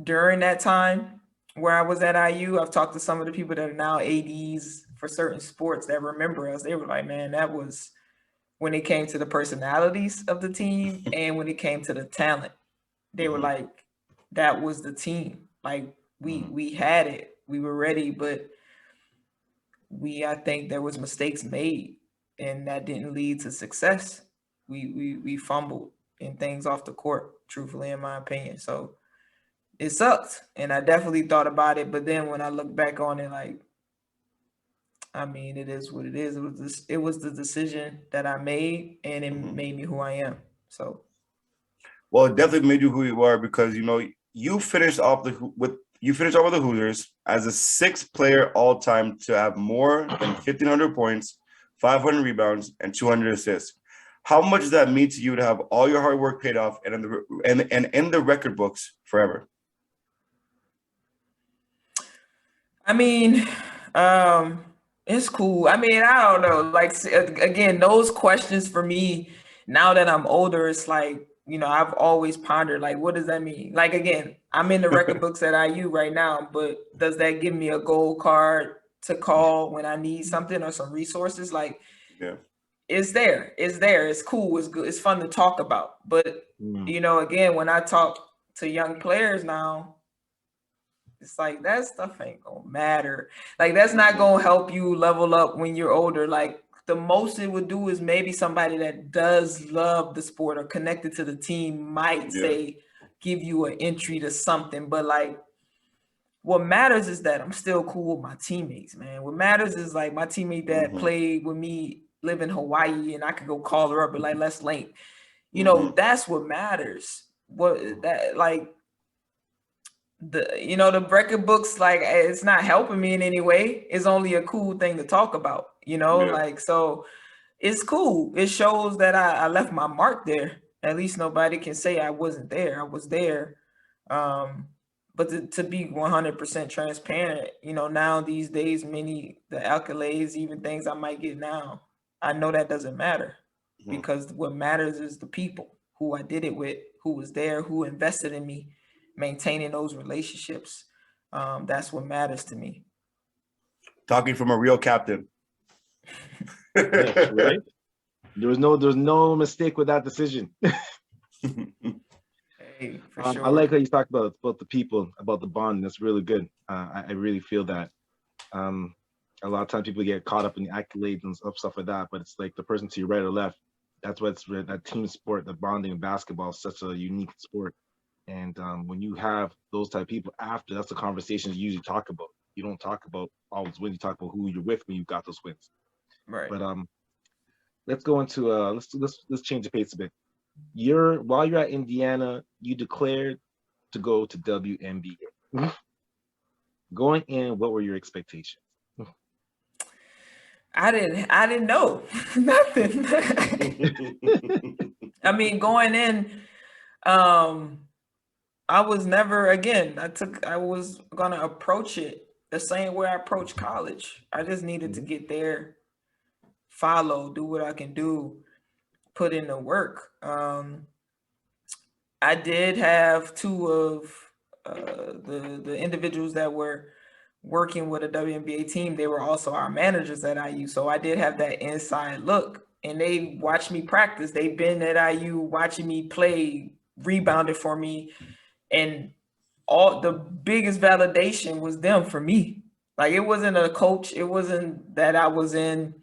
during that time where I was at IU. I've talked to some of the people that are now ADs for certain sports that remember us. They were like, man, that was when it came to the personalities of the team and when it came to the talent. They were like, that was the team. Like, we had it. We were ready, but I think there was mistakes made, and that didn't lead to success. We fumbled in things off the court, truthfully, in my opinion. So it sucked, and I definitely thought about it. But then when I look back on it, like, I mean, it is what it is. It was the decision that I made, and it made me who I am. So, well, it definitely made you who you are because you finished off with the Hoosiers as the sixth player all time to have more than 1,500 points, 500 rebounds, and 200 assists. How much does that mean to you to have all your hard work paid off and in the record books forever? I mean, it's cool. I mean, I don't know. Like, again, those questions for me, now that I'm older, it's like, I've always pondered, like, what does that mean? Like, again, I'm in the record books at IU right now, but does that give me a gold card to call when I need something or some resources? Like, yeah, it's there. It's there. It's cool. It's good. It's fun to talk about. But, again, when I talk to young players now, it's like, that stuff ain't gonna matter. Like, that's not gonna help you level up when you're older. Like, the most it would do is maybe somebody that does love the sport or connected to the team might say, give you an entry to something. But, like, what matters is that I'm still cool with my teammates, man. What matters is, like, my teammate that played with me live in Hawaii and I could go call her up and, like, let's link. That's what matters. the record books, like, it's not helping me in any way. It's only a cool thing to talk about, Yeah. like, so it's cool. It shows that I left my mark there. At least nobody can say I wasn't there. I was there. But to be 100% transparent, now these days, the accolades, even things I might get now, I know that doesn't matter, because what matters is the people who I did it with, who was there, who invested in me, maintaining those relationships. That's what matters to me. Talking from a real captain. Yes, right. There's no mistake with that decision. Hey, for sure. I like how you talked about the people, about the bond. That's really good. I really feel that. A lot of times people get caught up in the accolades and stuff like that, but it's like the person to your right or left. That's what's that team sport, the bonding in basketball is such a unique sport. And when you have those type of people after, that's the conversations you usually talk about. You don't talk about always wins. You talk about who you're with when you got those wins. Right. But let's go into let's change the pace a bit. While you're at Indiana, you declared to go to WNBA. Going in, what were your expectations? I didn't know nothing. I mean, going in, I was never, again, I was gonna approach it the same way I approached college. I just needed to get there, do what I can do, put in the work. I did have two of the individuals that were working with a WNBA team. They were also our managers at IU, so I did have that inside look. And they watched me practice. They've been at IU watching me play, rebounded for me, and all the biggest validation was them for me. Like, it wasn't a coach. It wasn't that I was in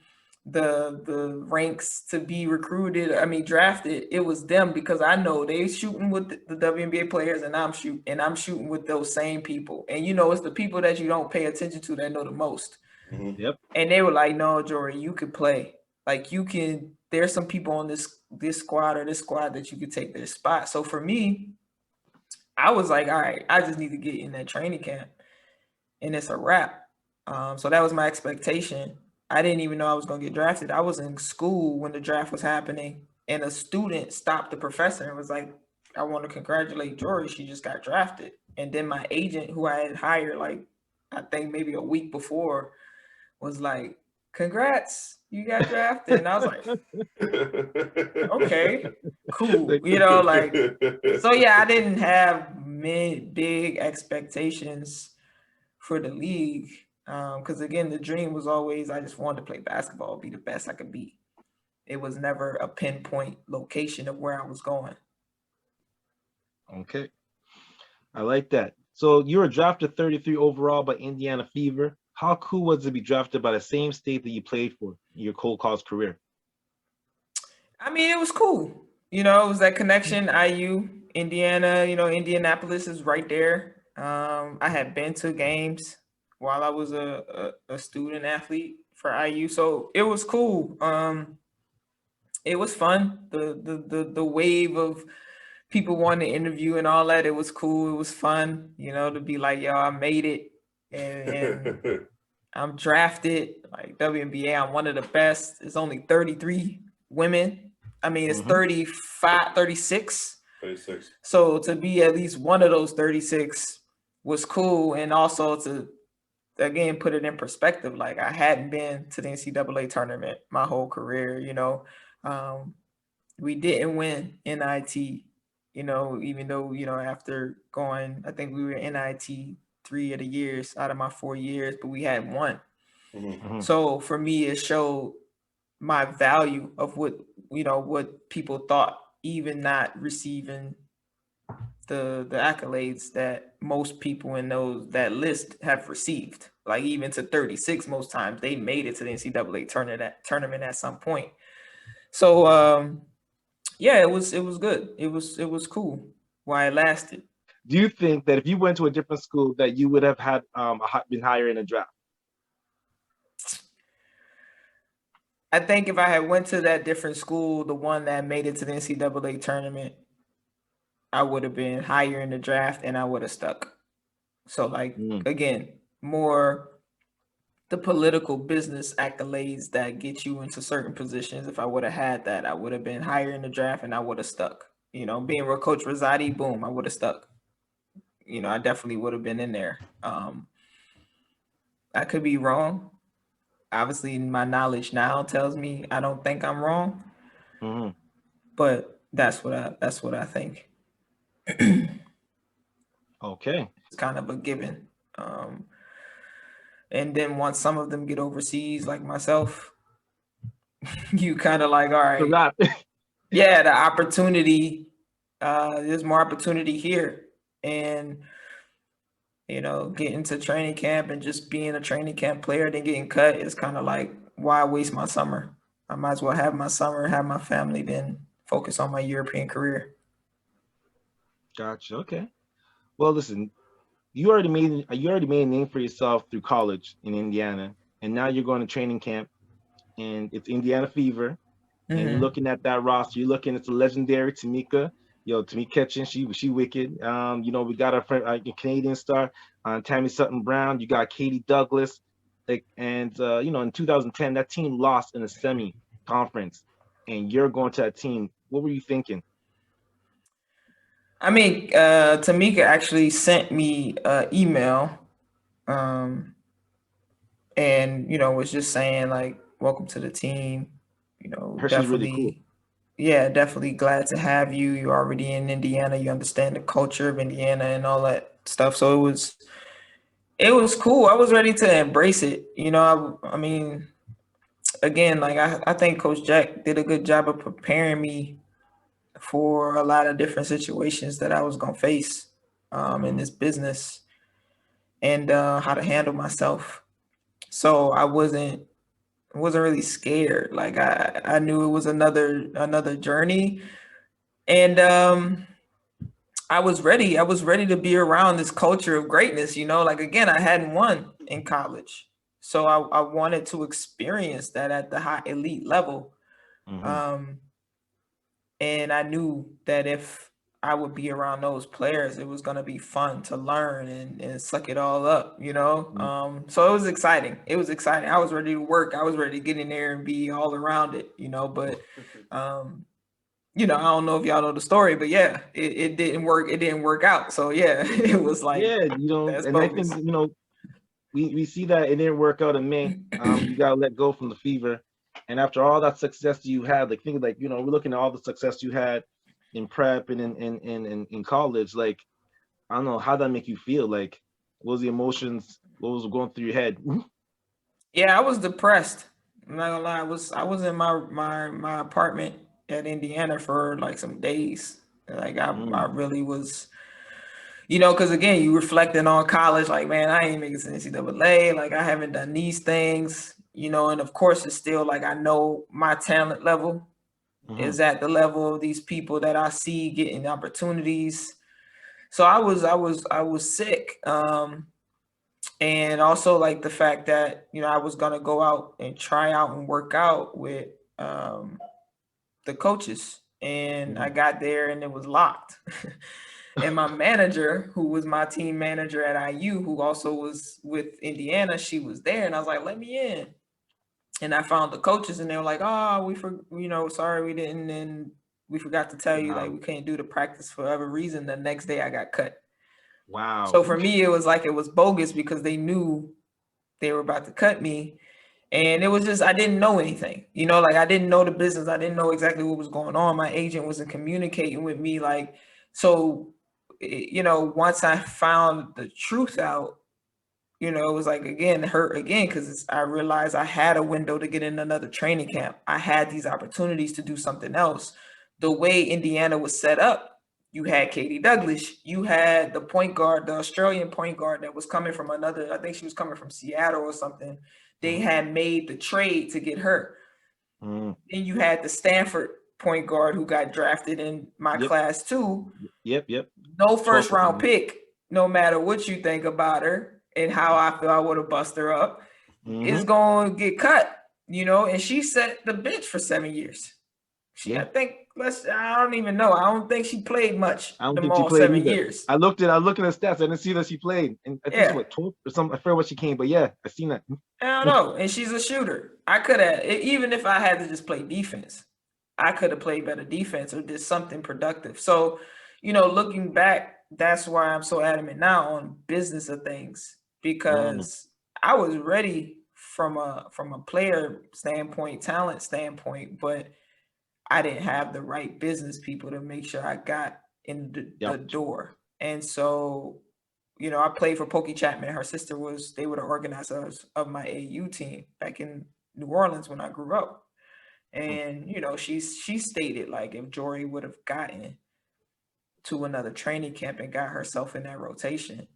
the ranks to be drafted. It was them, because I know they shooting with the WNBA players, and I'm shooting with those same people. And it's the people that you don't pay attention to that know the most. Yep. And they were like, "No, Jory, you could play. Like, you can. There's some people on this squad or this squad that you could take their spot." So for me, I was like, all right, I just need to get in that training camp, and it's a wrap. So that was my expectation. I didn't even know I was going to get drafted. I was in school when the draft was happening, and a student stopped the professor and was like, "I want to congratulate Jory. She just got drafted." And then my agent, who I had hired, like, I think maybe a week before, was like, "Congrats, you got drafted." And I was like, okay, cool. So yeah, I didn't have big expectations for the league. Because again, the dream was always, I just wanted to play basketball, be the best I could be. It was never a pinpoint location of where I was going. Okay. I like that. So you were drafted 33 overall by Indiana Fever. How cool was it to be drafted by the same state that you played for in your cold college career? I mean, it was cool. It was that connection, IU, Indiana, Indianapolis is right there. I had been to games while I was a student athlete for IU. So it was cool. It was fun. The wave of people wanting to interview and all that, it was cool. It was fun, to be like, yo, I made it, and I'm drafted, like, WNBA. I'm one of the best. It's only 33 women. I mean, it's 35, 36. 36. So to be at least one of those 36 was cool. And also to, again, put it in perspective, like, I hadn't been to the NCAA tournament my whole career, we didn't win NIT, even though, after going, I think we were NIT 3 of the years out of my 4 years, but we hadn't won. So for me, it showed my value of what people thought, even not receiving the accolades that most people in that list have received. Like, even to 36, most times they made it to the NCAA tournament at some point. So yeah, it was good. It was cool while it lasted. Do you think that if you went to a different school that you would have had been higher in a draft? I think if I had went to that different school, the one that made it to the NCAA tournament, I would have been higher in the draft, and I would have stuck. So like again, more the political business accolades that get you into certain positions. If I would have had that, I would have been higher in the draft and I would have stuck. You know, being with Coach Rosati, boom, I would have stuck. You know, I definitely would have been in there. I could be wrong. Obviously, my knowledge now tells me I don't think I'm wrong, but that's what I think. Okay. It's kind of a given. And then once some of them get overseas, like myself, you kind of like, all right, yeah, the opportunity, there's more opportunity here. And, you know, getting to training camp and just being a training camp player, then getting cut is kind of like, why waste my summer? I might as well have my summer, have my family, then focus on my European career. Gotcha. Okay. Well, listen, you already made a name for yourself through college in Indiana, and now you're going to training camp, and it's Indiana Fever, and you're looking at that roster. You're looking at the legendary Tamika. Tamika Catchin, she wicked. You know, we got our friend, Canadian star, Tammy Sutton Brown. You got Katie Douglas, and you know, in 2010, that team lost in a semi conference, and you're going to that team. What were you thinking? I mean, Tamika actually sent me an email, and you know, was just saying like, "Welcome to the team." You know, She's really cool. Yeah, definitely glad to have you. You're already in Indiana. You understand the culture of Indiana and all that stuff. So it was cool. I was ready to embrace it. You know, I mean, again, like I think Coach Jack did a good job of preparing me for a lot of different situations that I was gonna face in this business and how to handle myself. So I wasn't really scared. Like I knew it was another journey, and I was ready. I was ready to be around this culture of greatness. You know, like again, I hadn't won in college, so I wanted to experience that at the high elite level. And I knew that if I would be around those players, it was going to be fun to learn and suck it all up, you know? So it was exciting. It was exciting. I was ready to work. I was ready to get in there and be all around it, you know, but, you know, I don't know if y'all know the story, but yeah, it didn't work. It didn't work out. So yeah, it was like, yeah, you know, that's and bogus. I think, you know, we see that it didn't work out in May. You got to let go from the Fever. And after all that success you had, like think like, you know, we're looking at all the success you had in prep and in college. Like, I don't know, how that make you feel? Like, what was the emotions? What was going through your head? Yeah, I was depressed. I'm not gonna lie. I was in my apartment at Indiana for like some days. Like I really was, you know, because again, you reflecting on college, like, man, I ain't making it to NCAA. Like I haven't done these things, you know, and of course it's still like I know my talent level is at the level of these people that I see getting opportunities. So I was sick. And also like the fact that, you know, I was gonna go out and try out and work out with the coaches, and I got there and it was locked. And my manager, who was my team manager at IU, who also was with Indiana, she was there, and I was like, "Let me in." And I found the coaches, and they were like, "Oh, you know, sorry we didn't, and we forgot to tell you, like we can't do the practice for whatever reason." The next day, I got cut. Wow. So for me, it was like it was bogus because they knew they were about to cut me. And it was just, I didn't know anything, you know, like I didn't know the business. I didn't know exactly what was going on. My agent wasn't communicating with me. Like, so, you know, once I found the truth out, you know, it was like, again, hurt again, because I realized I had a window to get in another training camp. I had these opportunities to do something else. The way Indiana was set up, you had Katie Douglas, you had the point guard, the Australian point guard that was coming from another, I think she was coming from Seattle or something. They had made the trade to get her. Then you had the Stanford point guard who got drafted in my class too. Yep. No first round pick, no matter what you think about her and how I feel I would have bust her up, is going to get cut, you know, and she set the bench for 7 years. I think I don't even know. I don't think she played much. I don't Them think she all played 7 either. years. I looked at the stats. I didn't see that she played. And I think Yeah. she what 12 or something. I forget what she came, but yeah, I seen that. I don't know. And she's a shooter. I could have, even if I had to just play defense, I could have played better defense or did something productive. So, looking back, that's why I'm so adamant now on business of things, because I was ready from a player standpoint, talent standpoint, but I didn't have the right business people to make sure I got in the door. And so, I played for Pokey Chapman. Her sister they were the organizers of my AU team back in New Orleans when I grew up. And, she stated, like, if Jory would have gotten to another training camp and got herself in that rotation,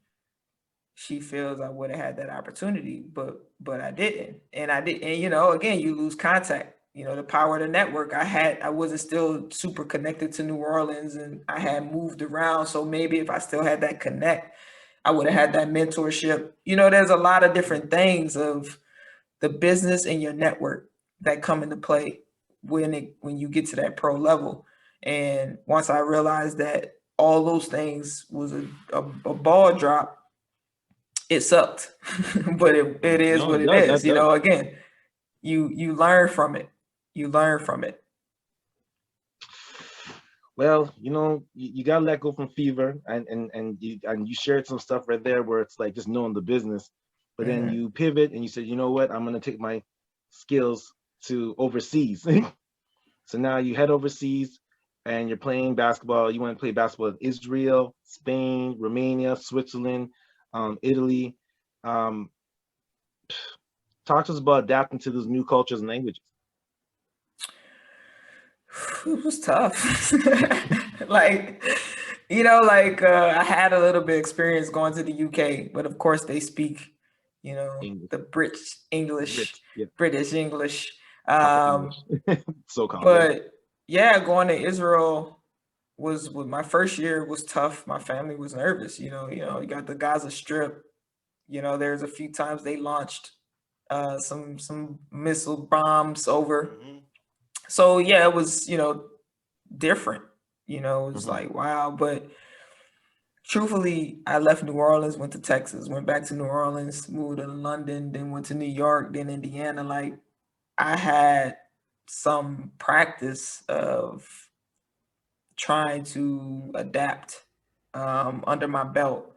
she feels I would have had that opportunity, but I didn't. And I did. And, again, you lose contact. The power of the network. I wasn't still super connected to New Orleans, and I had moved around. So maybe if I still had that connect, I would have had that mentorship. There's a lot of different things of the business and your network that come into play when you get to that pro level. And once I realized that all those things was a ball drop, it sucked. But it is what it is. Again, you learn from it. You learn from it. Well, you gotta let go from fever, and you shared some stuff right there where it's like just knowing the business, but then you pivot and you said, you know what, I'm gonna take my skills to overseas. So now you head overseas and you're playing basketball. You want to play basketball in Israel, Spain, Romania, Switzerland, Italy. Talk to us about adapting to those new cultures and languages. It was tough. I had a little bit of experience going to the UK, but of course they speak, English. The British English. So common. But yeah, going to Israel was my first year was tough. My family was nervous. You got the Gaza Strip. There's a few times they launched some missile bombs over. Mm-hmm. So yeah, it was, different, it was like, wow. But truthfully, I left New Orleans, went to Texas, went back to New Orleans, moved to London, then went to New York, then Indiana. Like, I had some practice of trying to adapt under my belt.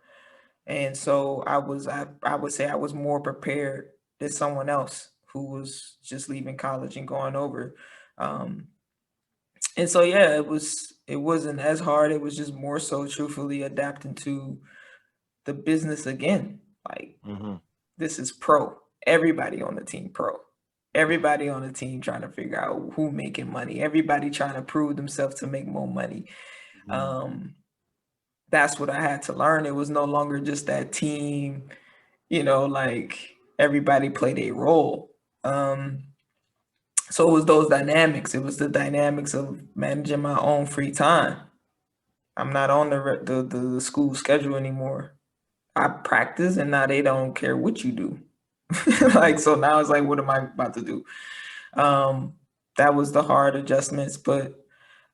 And so I would say I was more prepared than someone else who was just leaving college and going over. And so, yeah, it wasn't as hard. It was just more so truthfully adapting to the business again. Like, this is pro. Everybody on the team pro. Everybody on the team trying to figure out who making money. Everybody trying to prove themselves to make more money. That's what I had to learn. It was no longer just that team, like everybody played a role. So it was those dynamics. It was the dynamics of managing my own free time. I'm not on the school schedule anymore. I practice, and now they don't care what you do. So now it's like, what am I about to do? That was the hard adjustments, but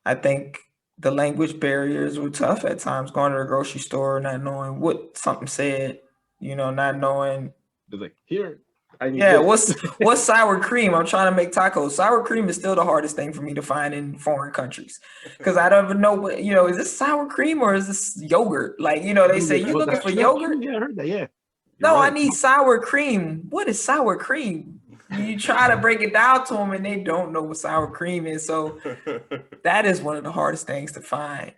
I think the language barriers were tough at times. Going to the grocery store, not knowing what something said, not knowing. It's like, here. What's sour cream? I'm trying to make tacos. Sour cream is still the hardest thing for me to find in foreign countries, because I don't even know what, is this sour cream or is this yogurt? Like, they say, you looking for yogurt? Yeah, I heard that. Yeah. No, right. I need sour cream. What is sour cream? You try to break it down to them and they don't know what sour cream is. So that is one of the hardest things to find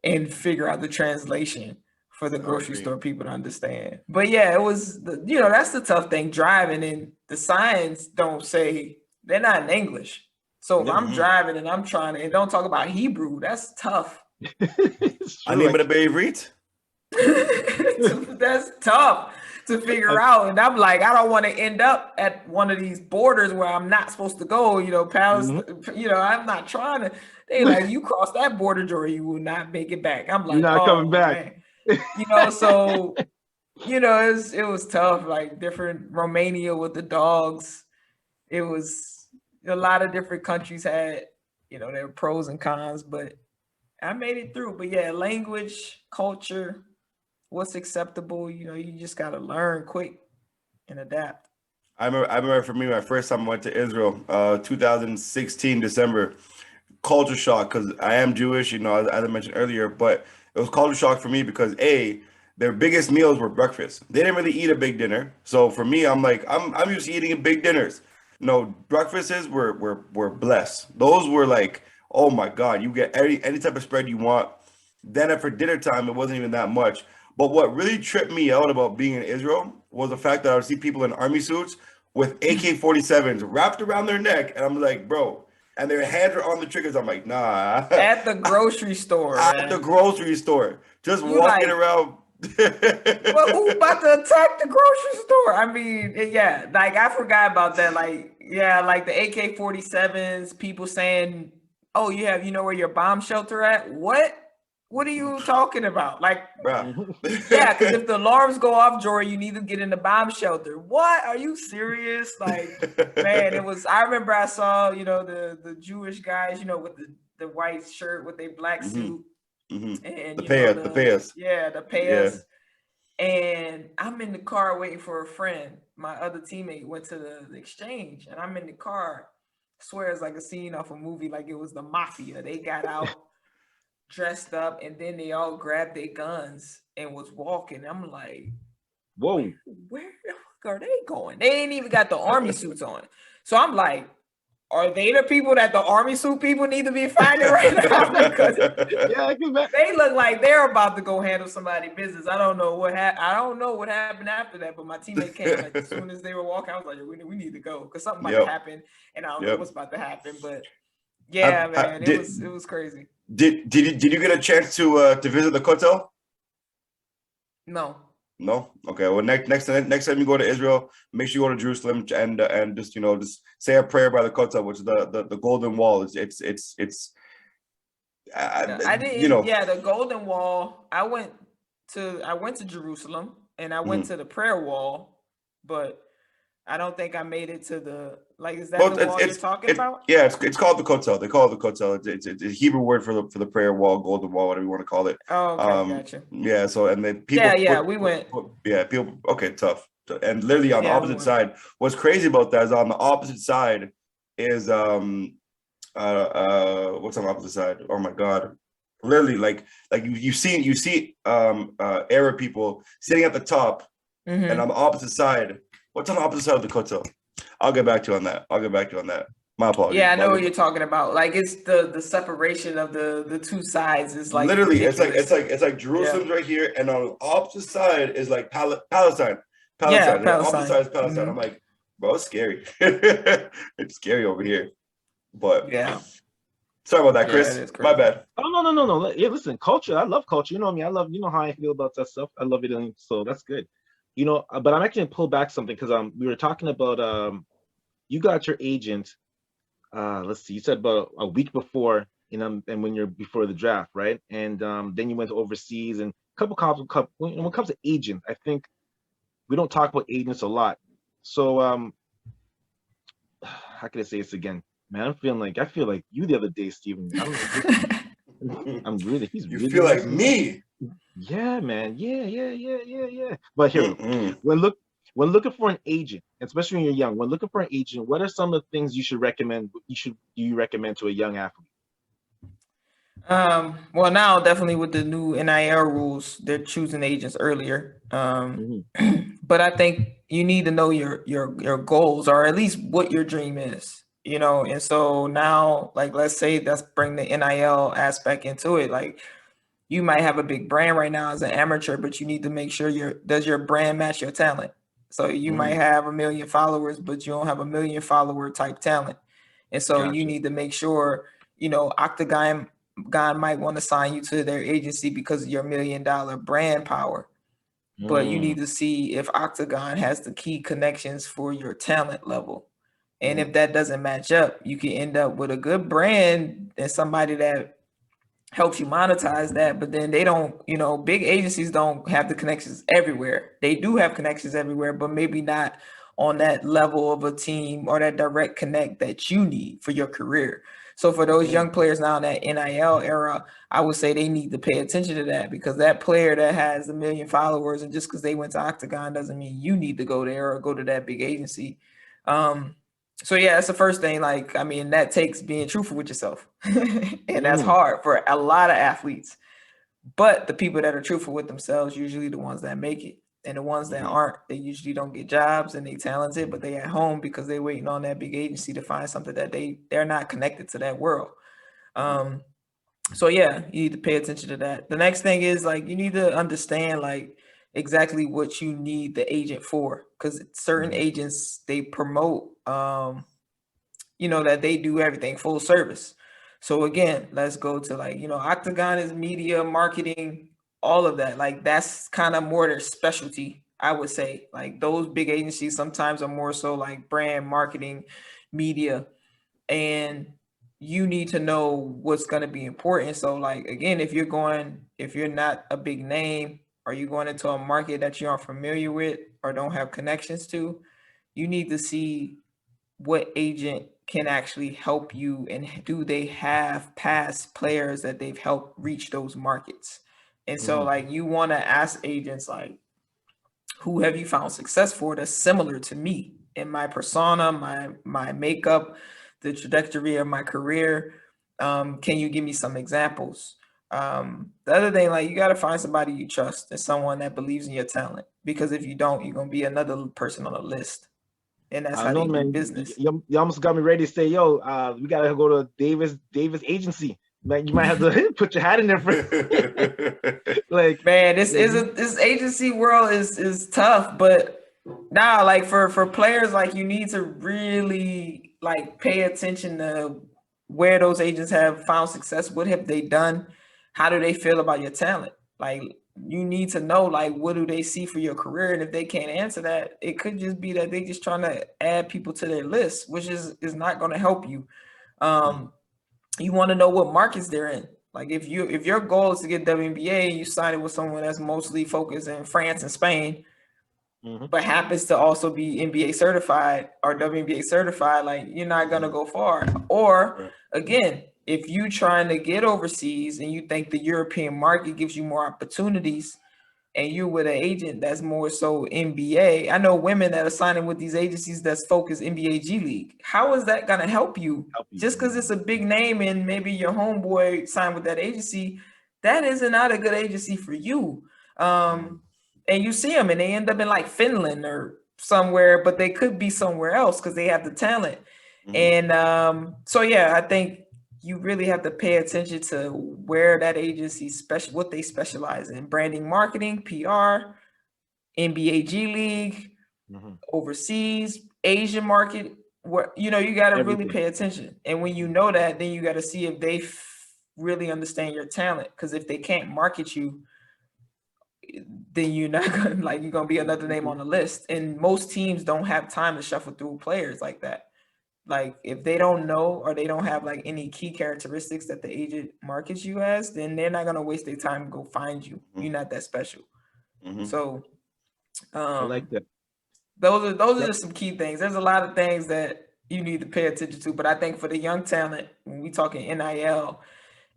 and figure out the translation for the grocery store people to understand. But yeah, it was, that's the tough thing, driving, and the signs don't say, they're not in English. So if I'm driving and I'm trying to, and don't talk about Hebrew, that's tough. I need to be read. That's tough to figure out. And I'm like, I don't want to end up at one of these borders where I'm not supposed to go, Palestine, I'm not trying to. They like, you cross that border, Jory, you will not make it back. I'm like, you're not coming back. So, it was tough, like different Romania with the dogs. It was a lot of different countries had, there were pros and cons, but I made it through. But yeah, language, culture, what's acceptable, you just got to learn quick and adapt. I remember for me, my first time I went to Israel, 2016 December, culture shock because I am Jewish, as I mentioned earlier, but it was culture shock for me because their biggest meals were breakfast. They didn't really eat a big dinner, so for me, I'm like, I'm used to eating big dinners. No, breakfasts were blessed. Those were like, oh my God, you get any type of spread you want. Then for dinner time, it wasn't even that much. But what really tripped me out about being in Israel was the fact that I would see people in army suits with AK-47s wrapped around their neck, and I'm like, bro, and their hands are on the triggers. I'm like, nah. At the grocery store, At the grocery store, just You walking like- around. Well, who about to attack the grocery store? I mean, yeah, like I forgot about that. Like, yeah, like the AK-47s, people saying, "Oh, you know where your bomb shelter at?" What? What are you talking about? Like, Bruh. yeah, because if the alarms go off, Jory, you need to get in the bomb shelter. What? Are you serious? Like, man, it was. I remember I saw, the Jewish guys, with the white shirt with a black suit. And the payas. Yeah, the payas. Yeah. And I'm in the car waiting for a friend. My other teammate went to the exchange, and I'm in the car. I swear it's like a scene off a movie, like it was the mafia. They got out dressed up, and then they all grabbed their guns and was walking. I'm like, whoa, where the fuck are they going? They ain't even got the army suits on. So I'm like, are they the people that the army suit people need to be finding right now? Because they look like they're about to go handle somebody's business. I don't know what happened after that, but my teammate came like as soon as they were walking. I was like, we need to go because something might happen, and I don't know what's about to happen. But yeah, man, it was crazy. Did you get a chance to visit the Kotel? No. No? Okay. Well, next time you go to Israel, make sure you go to Jerusalem and just just say a prayer by the Kotel, which is the Golden Wall. It's I didn't. Yeah, the Golden Wall. I went to Jerusalem and I went to the prayer wall, but I don't think I made it to the is that the wall you're talking about? Yeah, it's called the Kotel. They call it the Kotel. It's a Hebrew word for the prayer wall, Golden Wall, whatever you want to call it. Oh, okay, gotcha. Yeah. So and then people. We went. People. Okay, tough. And literally on the opposite side. What's crazy about that is on the opposite side is what's on the opposite side? Oh my God. Literally, like you see Arab people sitting at the top, and on the opposite side. What's on the opposite side of the Kotel? I'll get back to you on that. My apologies. Yeah, I know what you're talking about. Like it's the separation of the two sides is like literally ridiculous. it's like Jerusalem's right here, and on the opposite side is like Palestine. Yeah, and the opposite side is Palestine. I'm like, bro, it's scary. It's scary over here. But yeah. Sorry about that, Chris. My bad. Oh no. Yeah, listen, culture. I love culture. You know me. I love. You know how I feel about that stuff. I love it, and so that's good. But I'm actually gonna pull back something because we were talking about you got your agent. Let's see, you said about a week before, and when you're before the draft, right? And then you went to overseas and when it comes to agents, I think we don't talk about agents a lot. So how can I say this again? Man, I feel like you the other day, Steven. I don't know. You feel like me. Yeah, man. Yeah. But here, when looking for an agent, especially when you're young, when looking for an agent, what are some of the things you recommend to a young athlete? Well, now definitely with the new NIL rules, they're choosing agents earlier. But I think you need to know your goals, or at least what your dream is, And so now, like, let's say let's bring the NIL aspect into it. Like, you might have a big brand right now as an amateur, but you need to make sure does your brand match your talent? So you might have 1 million followers, but you don't have 1 million follower type talent. And so you need to make sure, Octagon might want to sign you to their agency because of your $1 million brand power. But you need to see if Octagon has the key connections for your talent level. And if that doesn't match up, you can end up with a good brand and somebody that helps you monetize that, but then they don't, big agencies don't have the connections everywhere. They do have connections everywhere, but maybe not on that level of a team or that direct connect that you need for your career. So for those young players now in that NIL era, I would say they need to pay attention to that, because that player that has 1 million followers, and just because they went to Octagon doesn't mean you need to go there or go to that big agency. So yeah, that's the first thing. Like, I mean, that takes being truthful with yourself. And that's hard for a lot of athletes. But the people that are truthful with themselves, usually the ones that make it. And the ones that aren't, they usually don't get jobs, and they talented, but they at home because they're waiting on that big agency to find something that they're not connected to that world. So yeah, you need to pay attention to that. The next thing is, like, you need to understand like exactly what you need the agent for, because certain agents, they promote that they do everything full service. So again, let's go to like, Octagon is media, marketing, all of that. Like, that's kind of more their specialty, I would say. Like, those big agencies sometimes are more so like brand marketing, media, and you need to know what's going to be important. So like, again, if you're not a big name, or you're going into a market that you aren't familiar with or don't have connections to, you need to see what agent can actually help you, and do they have past players that they've helped reach those markets. And so like, you want to ask agents like, who have you found success for that's similar to me in my persona, my makeup, the trajectory of my career? Can you give me some examples? The other thing, like, you got to find somebody you trust and someone that believes in your talent, because if you don't, you're going to be another person on the list. And that's how they do business. You almost got me ready to say, yo, we got to go to Davis agency. Man, you might have to put your hat in there for like, man, this agency world is tough, but nah, like for players, like, you need to really like pay attention to where those agents have found success. What have they done? How do they feel about your talent? Like, you need to know, like, what do they see for your career? And if they can't answer that, it could just be that they just trying to add people to their list, which is not going to help you. You want to know what markets they're in. Like, if your goal is to get WNBA and you sign it with someone that's mostly focused in France and Spain, but happens to also be NBA certified or WNBA certified, like, you're not gonna go far. Or again, if you trying to get overseas and you think the European market gives you more opportunities, and you with an agent that's more so NBA. I know women that are signing with these agencies that's focused NBA G League. How is that gonna help you? Just because it's a big name and maybe your homeboy signed with that agency, that is not a good agency for you. And you see them and they end up in like Finland or somewhere, but they could be somewhere else because they have the talent. And so yeah, I think you really have to pay attention to where that agency what they specialize in: branding, marketing, PR, NBA G League, overseas, Asian market. Where you got to really pay attention. And when you know that, then you got to see if they really understand your talent. Because if they can't market you, then you're not gonna you're gonna be another name on the list. And most teams don't have time to shuffle through players like that. Like, if they don't know or they don't have like any key characteristics that the agent markets you as, then they're not gonna waste their time to go find you. You're not that special. So I like that. Those are just some key things. There's a lot of things that you need to pay attention to, but I think for the young talent, when we talking NIL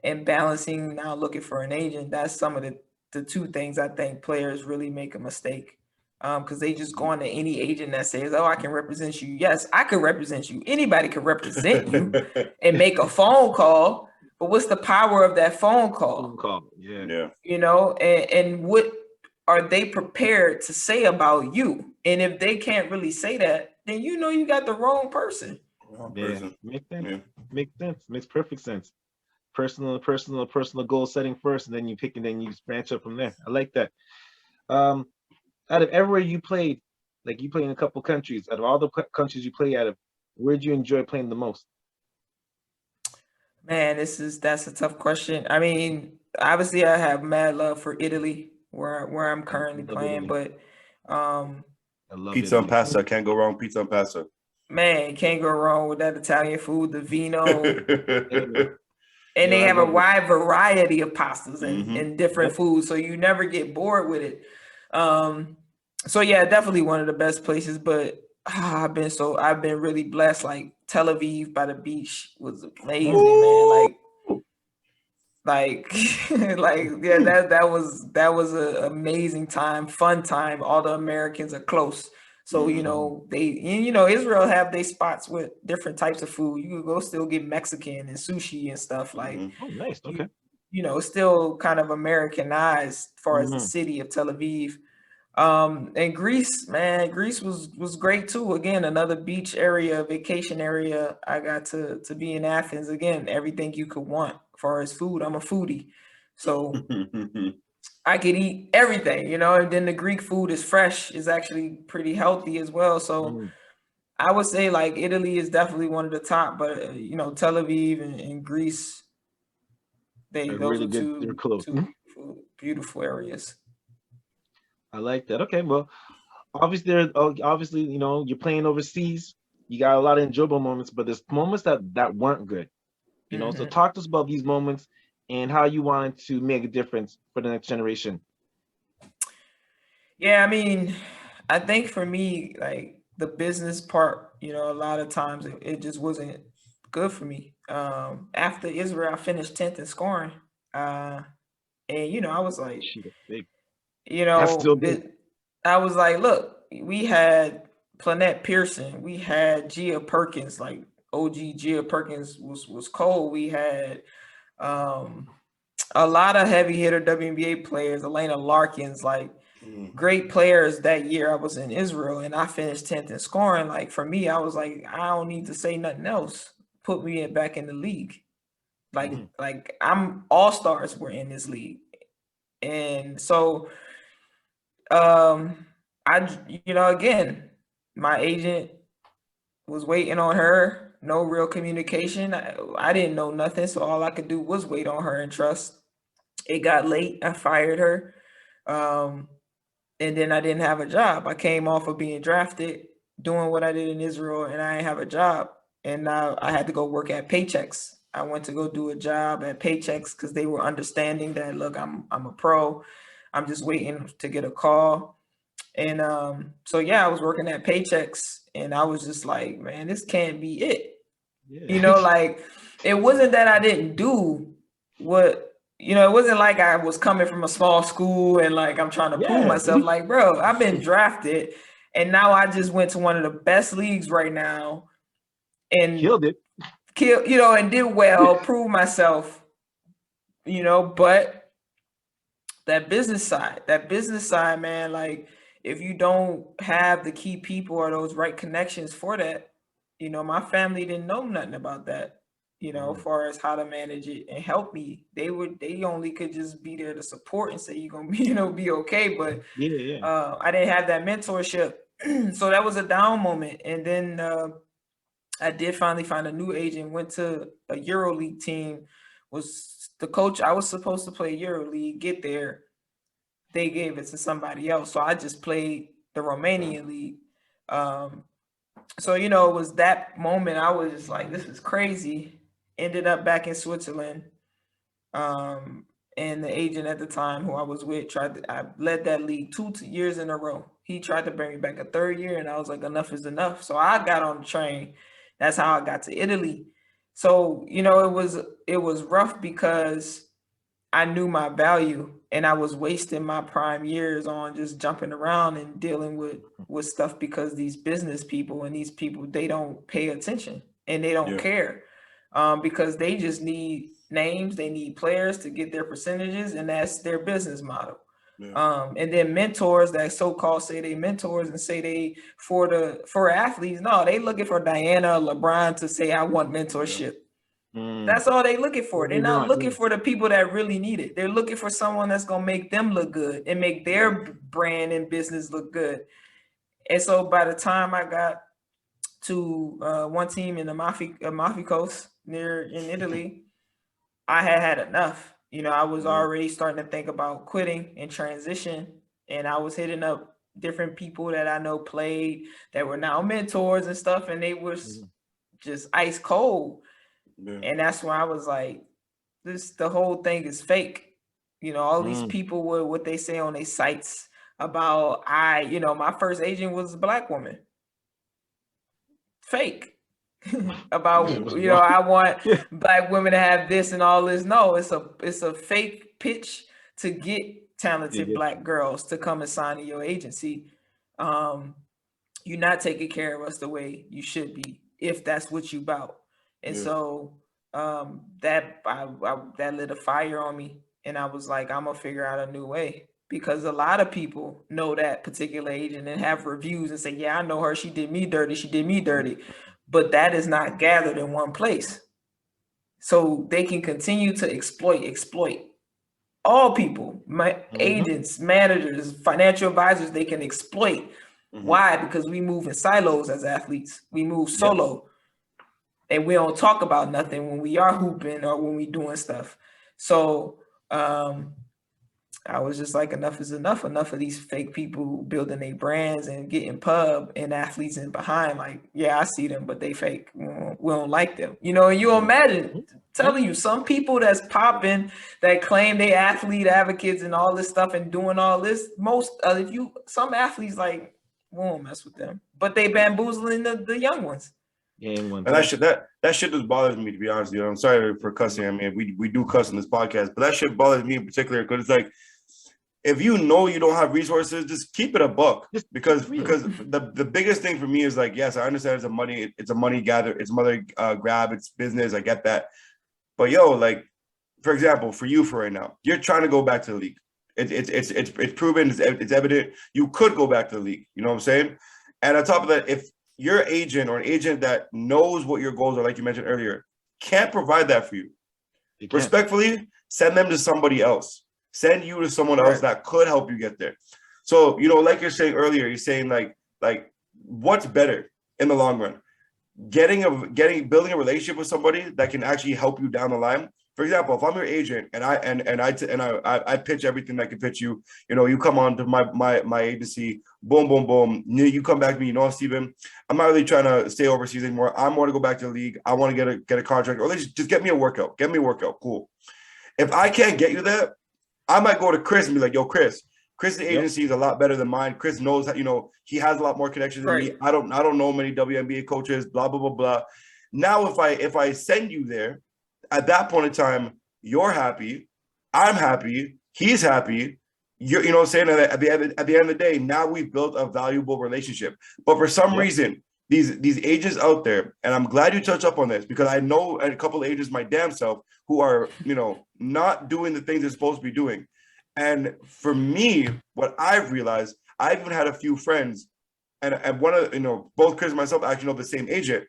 and balancing now looking for an agent, that's some of the two things I think players really make a mistake. Because they just go on to any agent that says, "Oh, I can represent you." Yes, I can represent you. Anybody can represent you and make a phone call. But what's the power of that phone call? Yeah. And what are they prepared to say about you? And if they can't really say that, then you got the wrong person. Makes sense. Makes sense. Makes perfect sense. Personal goal setting first, and then you pick, and then you branch up from there. I like that. Out of everywhere you played, like you played in a couple countries, out of all the countries you play out of, where do you enjoy playing the most? Man, that's a tough question. I mean, obviously I have mad love for Italy, where I'm currently playing, but I love pizza and pasta. Can't go wrong. Pizza and pasta. Man, can't go wrong with that Italian food, the vino. And Yeah, they have a wide variety of pastas and different foods, so you never get bored with it. So yeah, definitely one of the best places. But I've been really blessed. Like Tel Aviv by the beach was amazing, Mm. man. Like yeah, that was an amazing time, fun time. All the Americans are close. So, Israel have their spots with different types of food. You could go still get Mexican and sushi and stuff. Like Oh, nice. you, Okay. still kind of Americanized as far as the Mhm. city of Tel Aviv. And Greece, man, Greece was great too. Again, another beach area, vacation area. I got to be in Athens again. Everything you could want as far as food. I'm a foodie, so I could eat everything, And then the Greek food is fresh, is actually pretty healthy as well. So Mhm. I would say like Italy is definitely one of the top, but Tel Aviv and Greece, They're those really are good. They're two close. two beautiful areas. I like that. Okay, well, obviously, you're playing overseas. You got a lot of enjoyable moments, but there's moments that weren't good. So Mhm. talk to us about these moments and how you wanted to make a difference for the next generation. Yeah, I mean, I think for me, like the business part, a lot of times it just wasn't good for me. After Israel, I finished 10th in scoring. And I was like, Shit, that's big. you That's still know, big. that I was like, look, we had Planette Pearson, we had Gia Perkins, like OG Gia Perkins was cold. We had um a lot of heavy hitter WNBA players, Elena Larkins, like great players that year. I was in Israel and I finished 10th in scoring. Like for me, I was like, I don't need to say nothing else. Put me back in the league. Like Mhm. like I'm all stars were in this league. And so I again, my agent was waiting on her, no real communication. I didn't know nothing, so all I could do was wait on her and trust. It got late. I fired her. Um, and then I didn't have a job. I came off of being drafted, doing what I did in Israel, and I didn't have a job. And now I had to go work at Paychecks. I went to go do a job at Paychecks because they were understanding that look, I'm a pro. I'm just waiting to get a call. And so yeah, I was working at Paychecks, and I was just like, man, this can't be it. Yeah. Like it wasn't that I didn't do what it wasn't like I was coming from a small school and like I'm trying to prove Yeah. myself. Like, bro, I've been drafted and now I just went to one of the best leagues right now and Killed it. and did well, prove myself, but that business side, man, like if you don't have the key people or those right connections for that, my family didn't know nothing about that, as Mhm. far as how to manage it and help me. They only could just be there to support and say you're gonna be, be okay. But Yeah, yeah. I didn't have that mentorship. So that was a down moment. And then I did finally find a new agent, went to a EuroLeague team, was the coach. I was supposed to play EuroLeague, get there, they gave it to somebody else. So I just played the Romanian league. Um, so it was that moment I was just like, this is crazy. Ended up back in Switzerland. Um, and the agent at the time who I was with I led that league 2 years in a row. He tried to bring me back a third year, and I was like, enough is enough. So I got on the train. That's how I got to Italy. So it was rough because I knew my value and I was wasting my prime years on just jumping around and dealing with stuff because these business people and these people, they don't pay attention and they don't Yeah. care, because they just need names, they need players to get their percentages, and that's their business model. Yeah. And then mentors that so-called say they mentors and say they for athletes, no, they looking for Diana, LeBron to say I want mentorship. Mm. That's all they looking for. What They're they not want, looking yeah. for the people that really need it. They're looking for someone that's gonna make them look good and make their brand and business look good. And so by the time I got to one team in the Amalfi Coast near in Italy, I had enough. I was Yeah. already starting to think about quitting and transition, and I was hitting up different people that I know played that were now mentors and stuff, and they was Mhm. just ice cold. Yeah. And that's when I was like, the whole thing is fake. All these Mm. people with what they say on their sites about my first agent was a black woman. fake about, I want Black women to have this and all this. No, it's a fake pitch to get talented Black girls to come and sign in your agency. You're not taking care of us the way you should be, if that's what you about. And so that lit a fire on me, and I was like, I'm gonna figure out a new way, because a lot of people know that particular agent and have reviews and say, yeah, I know her, she did me dirty, but that is not gathered in one place. So they can continue to exploit all people, agents, managers, financial advisors. They can exploit. Why? Because we move in silos as athletes. We move solo. And we don't talk about nothing when we are hooping or when we doing stuff. So I was just like, enough is enough. Enough of these fake people building their brands and getting pub and athletes in behind. Like, yeah, I see them, but they fake. We don't like them. You imagine telling you some people that's popping, that claim they athlete advocates and all this stuff and doing all this. Some athletes, like, we won't mess with them, but they bamboozling the young ones. And that shit just bothers me, to be honest. I'm sorry for cussing. I mean, we do cuss in this podcast, but that shit bothers me in particular, because it's like, if you know you don't have resources, just keep it a buck. Because the biggest thing for me is like, yes, I understand it's a money grab, it's business. I get that. But like, for example, for right now, you're trying to go back to the league. It's proven, it's evident you could go back to the league. You know what I'm saying? And on top of that, if your agent or an agent that knows what your goals are, like you mentioned earlier, can't provide that for you, respectfully, send them to somebody else. Send you to someone else that could help you get there. So, like you're saying earlier, you're saying like what's better in the long run? Building a relationship with somebody that can actually help you down the line. For example, if I'm your agent and I pitch everything that can pitch you, you come on to my agency, boom, boom, boom. You come back to me, Steven, I'm not really trying to stay overseas anymore. I want to go back to the league. I want to get a contract, or just get me a workout. Get me a workout. Cool. If I can't get you that, I might go to Chris and be like, yo, Chris's agency is a lot better than mine. Chris knows that, he has a lot more connections than me. I don't know many WNBA coaches, blah, blah, blah, blah. Now, if I send you there, at that point in time, you're happy, I'm happy, he's happy. You know what I'm saying? At the end of the day, now we've built a valuable relationship. But for some reason, these agents out there, and I'm glad you touched up on this, because I know a couple of agents my damn self who are, not doing the things they're supposed to be doing. And for me, what I've realized, I've even had a few friends, and one of, both Chris and myself actually know the same agent.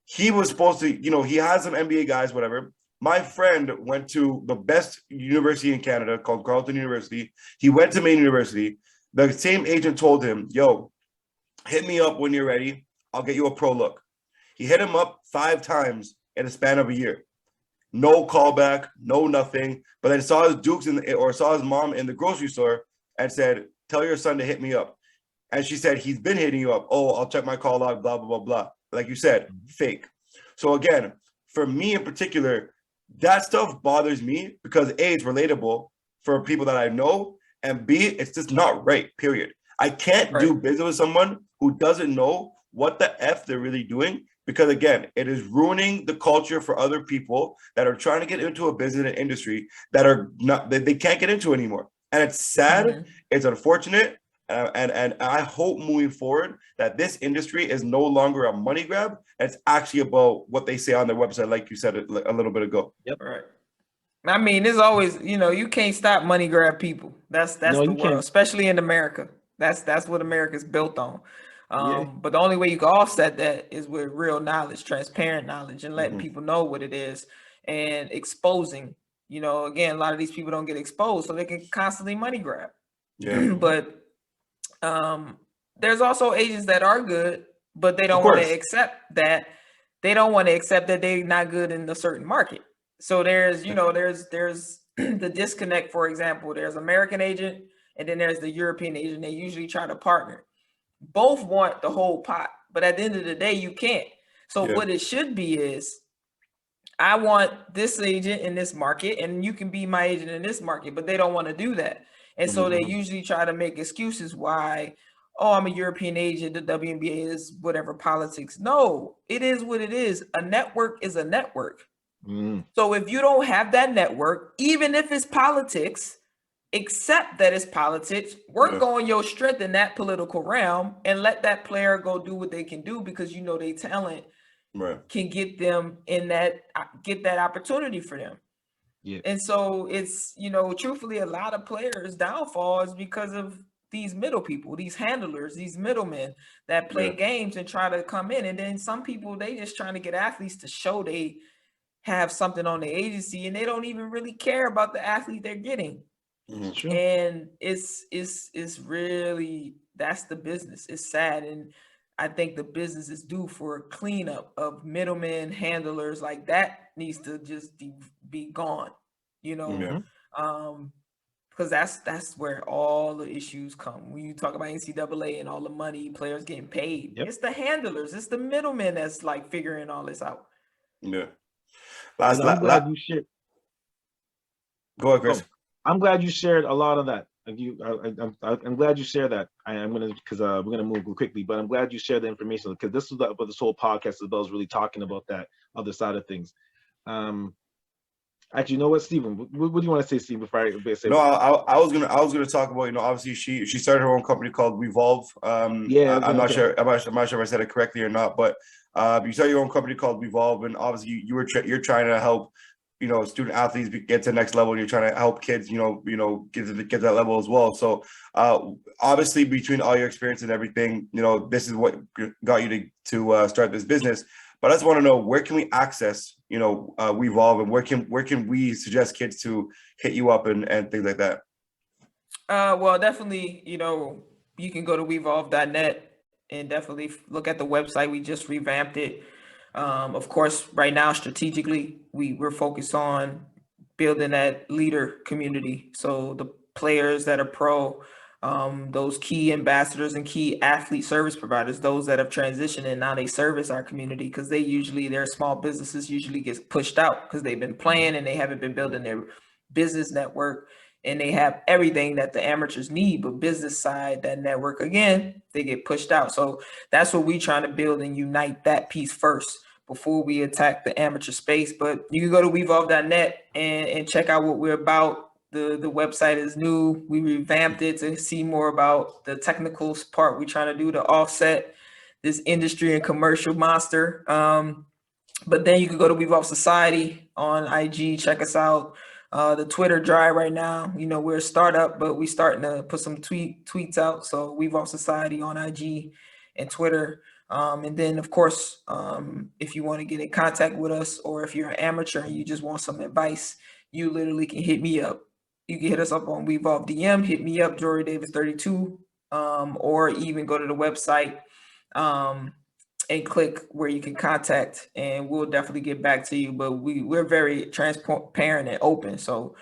He was supposed to, he has some NBA guys, whatever. My friend went to the best university in Canada called Carleton University. He went to Maine University. The same agent told him, yo, hit me up when you're ready. I'll get you a pro look. He hit him up 5 times in a span of a year. No callback, no nothing. But then saw his mom in the grocery store and said, tell your son to hit me up. And she said, he's been hitting you up. Oh, I'll check my call log, blah, blah, blah, blah. Like you said, fake. So again, for me in particular, that stuff bothers me because A, it's relatable for people that I know, and B, it's just not right, period. I can't do business with someone who doesn't know what the F they're really doing, because again, it is ruining the culture for other people that are trying to get into a business and industry that are not, they can't get into anymore. And it's sad, it's unfortunate, and I hope moving forward that this industry is no longer a money grab. It's actually about what they say on their website, like you said a little bit ago. Yep. Right. I mean, there's always, you can't stop money grab people. That's the world, especially in America. That's what America's built on. But the only way you can offset that is with real knowledge, transparent knowledge, and letting people know what it is and exposing. Again, a lot of these people don't get exposed, so they can constantly money grab. Yeah. But there's also agents that are good, but they don't want to accept that. They don't want to accept that they're not good in a certain market. So there's the disconnect. For example, there's American agent and then there's the European agent. They usually try to partner. Both want the whole pot, but at the end of the day, you can't. So what it should be is, I want this agent in this market and you can be my agent in this market, but they don't want to do that. And so they usually try to make excuses why, oh, I'm a European agent, the WNBA is whatever politics. No, it is what it is. A network is a network. So if you don't have that network, even if it's politics, accept that it's politics, work on your strength in that political realm, and let that player go do what they can do, because you know their talent can get them in that, get that opportunity for them. Yeah. And so it's, you know, truthfully, a lot of players' downfall is because of these middle people, these handlers, these middlemen that play games and try to come in. And then some people, they just trying to get athletes to show they have something on the agency, and they don't even really care about the athlete they're getting. And it's really, that's the business. It's sad. And I think the business is due for a cleanup of middlemen, handlers. Like, that needs to just be gone, you know. Because that's where all the issues come. When you talk about NCAA and all the money players getting paid, it's the handlers, it's the middlemen that's like figuring all this out. Yeah. I'm glad you shared. Go ahead, Chris. I'm glad you shared a lot of that. I'm glad you shared that. I'm gonna, because we're gonna move quickly, but I'm glad you shared the information, because this is what this whole podcast is about, is really talking about that other side of things. Actually, you know what, Stephen? What do you want to say, Stephen? Before I say, no, I was gonna talk about, you know, obviously she started her own company called Revolve. I'm not sure if I said it correctly or not, but you started your own company called Revolve, and obviously you're trying to help, you know, student athletes get to the next level. And you're trying to help kids, you know, get to that level as well. So obviously, between all your experience and everything, you know, this is what got you to start this business. But I just want to know, where can we access, you know, Revolve, and where can we suggest kids to hit you up and things like that? Well, definitely, you know, you can go to Revolve.net and definitely look at the website. We just revamped it. Of course, right now, strategically, we're focused on building that leader community. So the players that are pro, those key ambassadors and key athlete service providers, those that have transitioned and now they service our community, because their small businesses usually get pushed out because they've been playing and they haven't been building their business network, and they have everything that the amateurs need, but business side, that network, again, they get pushed out. So that's what we're trying to build and unite that piece first before we attack the amateur space. But you can go to Revolve.net and check out what we're about. The website is new. We revamped it to see more about the technical part we're trying to do to offset this industry and commercial monster. But then you can go to Revolve Society on IG, check us out. The Twitter dry right now. You know, we're a startup, but we're starting to put some tweets out. So Revolve Society on IG and Twitter. And then, of course, if you want to get in contact with us, or if you're an amateur and you just want some advice, you literally can hit me up. You can hit us up on Revolve DM, hit me up, Jory Davis 32, or even go to the website and click where you can contact, and we'll definitely get back to you. But we're very transparent and open. So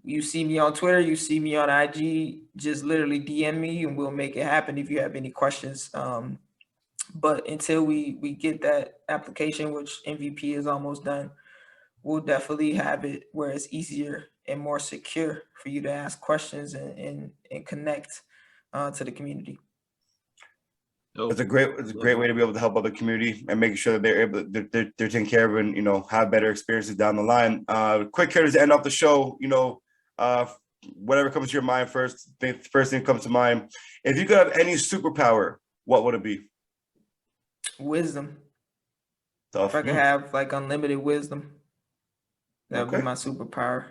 you see me on Twitter, you see me on IG, just literally DM me and we'll make it happen if you have any questions. But until we get that application, which MVP is almost done, we'll definitely have it where it's easier and more secure for you to ask questions and connect to the community. It's a great way to be able to help other community and making sure that they're taken care of and, you know, have better experiences down the line. Quick here to end off the show, you know, whatever comes to your mind first. The first thing that comes to mind, if you could have any superpower, what would it be? Wisdom. Tough. If I could have like unlimited wisdom, that would be my superpower.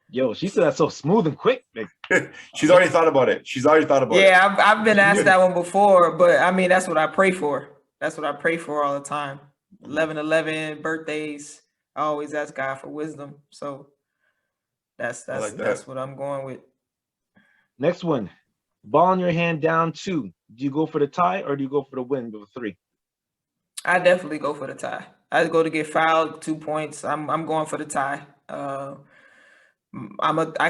Yo, she said that so smooth and quick. She's already thought about it. Yeah, I've been asked that one before, but I mean, that's what I pray for. That's what I pray for all the time. 11/11 birthdays, I always ask God for wisdom. So that's what I'm going with. Next one, ball in your hand, down 2. Do you go for the tie or do you go for the win with a 3? I definitely go for the tie. I go to get fouled, 2 points. I'm going for the tie. I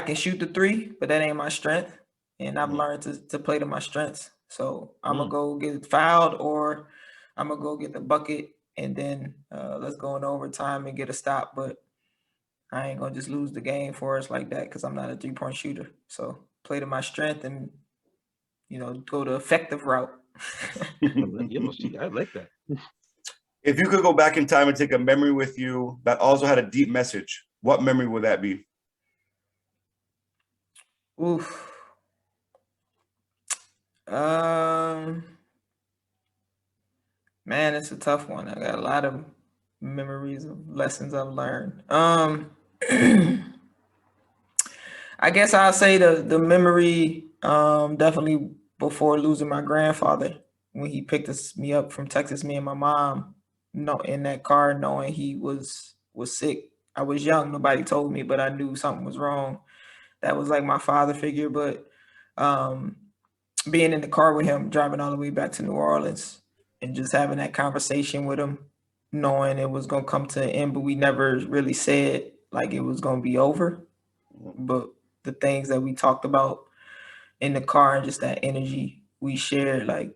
can shoot the 3, but that ain't my strength, and I've learned to play to my strengths. So I'm gonna go get fouled, or I'm gonna go get the bucket, and then let's go into overtime and get a stop. But I ain't gonna just lose the game for us like that, because I'm not a 3-point shooter. So play to my strength and go the effective route. I like that. If you could go back in time and take a memory with you that also had a deep message, what memory would that be? Oof. Man, it's a tough one. I got a lot of memories of lessons I've learned. I guess I'll say the memory definitely before losing my grandfather when he picked me up from Texas, me and my mom, in that car, knowing he was sick. I was young, nobody told me, but I knew something was wrong. That was like my father figure. But being in the car with him, driving all the way back to New Orleans, and just having that conversation with him, knowing it was gonna come to an end, but we never really said like it was gonna be over. But the things that we talked about in the car and just that energy we shared, like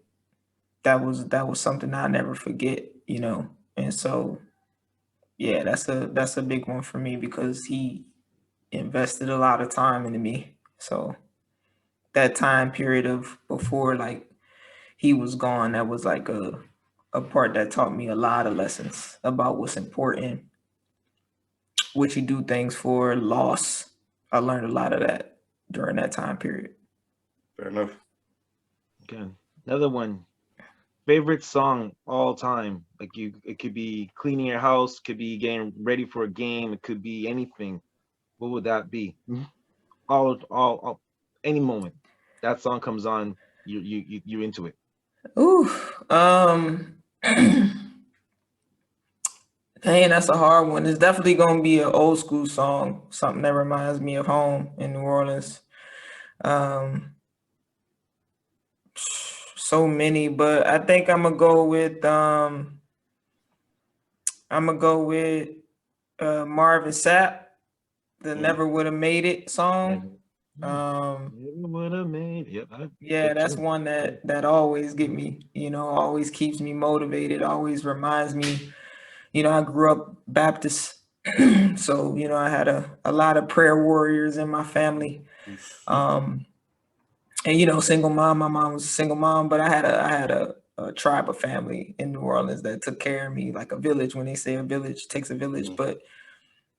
that was something I'll never forget, And so yeah, that's a big one for me because he invested a lot of time into me. So that time period of before like he was gone, that was like a part that taught me a lot of lessons about what's important, what you do things for, loss. I learned a lot of that during that time period. Fair enough. Okay, another one. Favorite song all time? Like it could be cleaning your house, could be getting ready for a game, it could be anything. What would that be? All any moment that song comes on, you into it. Ooh, dang, that's a hard one. It's definitely gonna be an old school song, something that reminds me of home in New Orleans. So many, but I think I'm gonna go with Marvin Sapp, the Never Would Have Made It song. Never would have made it. Yeah, that's one that always get me, always keeps me motivated, always reminds me, I grew up Baptist. So, I had a lot of prayer warriors in my family. And single mom, my mom was a single mom, but I had a tribe of family in New Orleans that took care of me, like a village. When they say a village, takes a village. But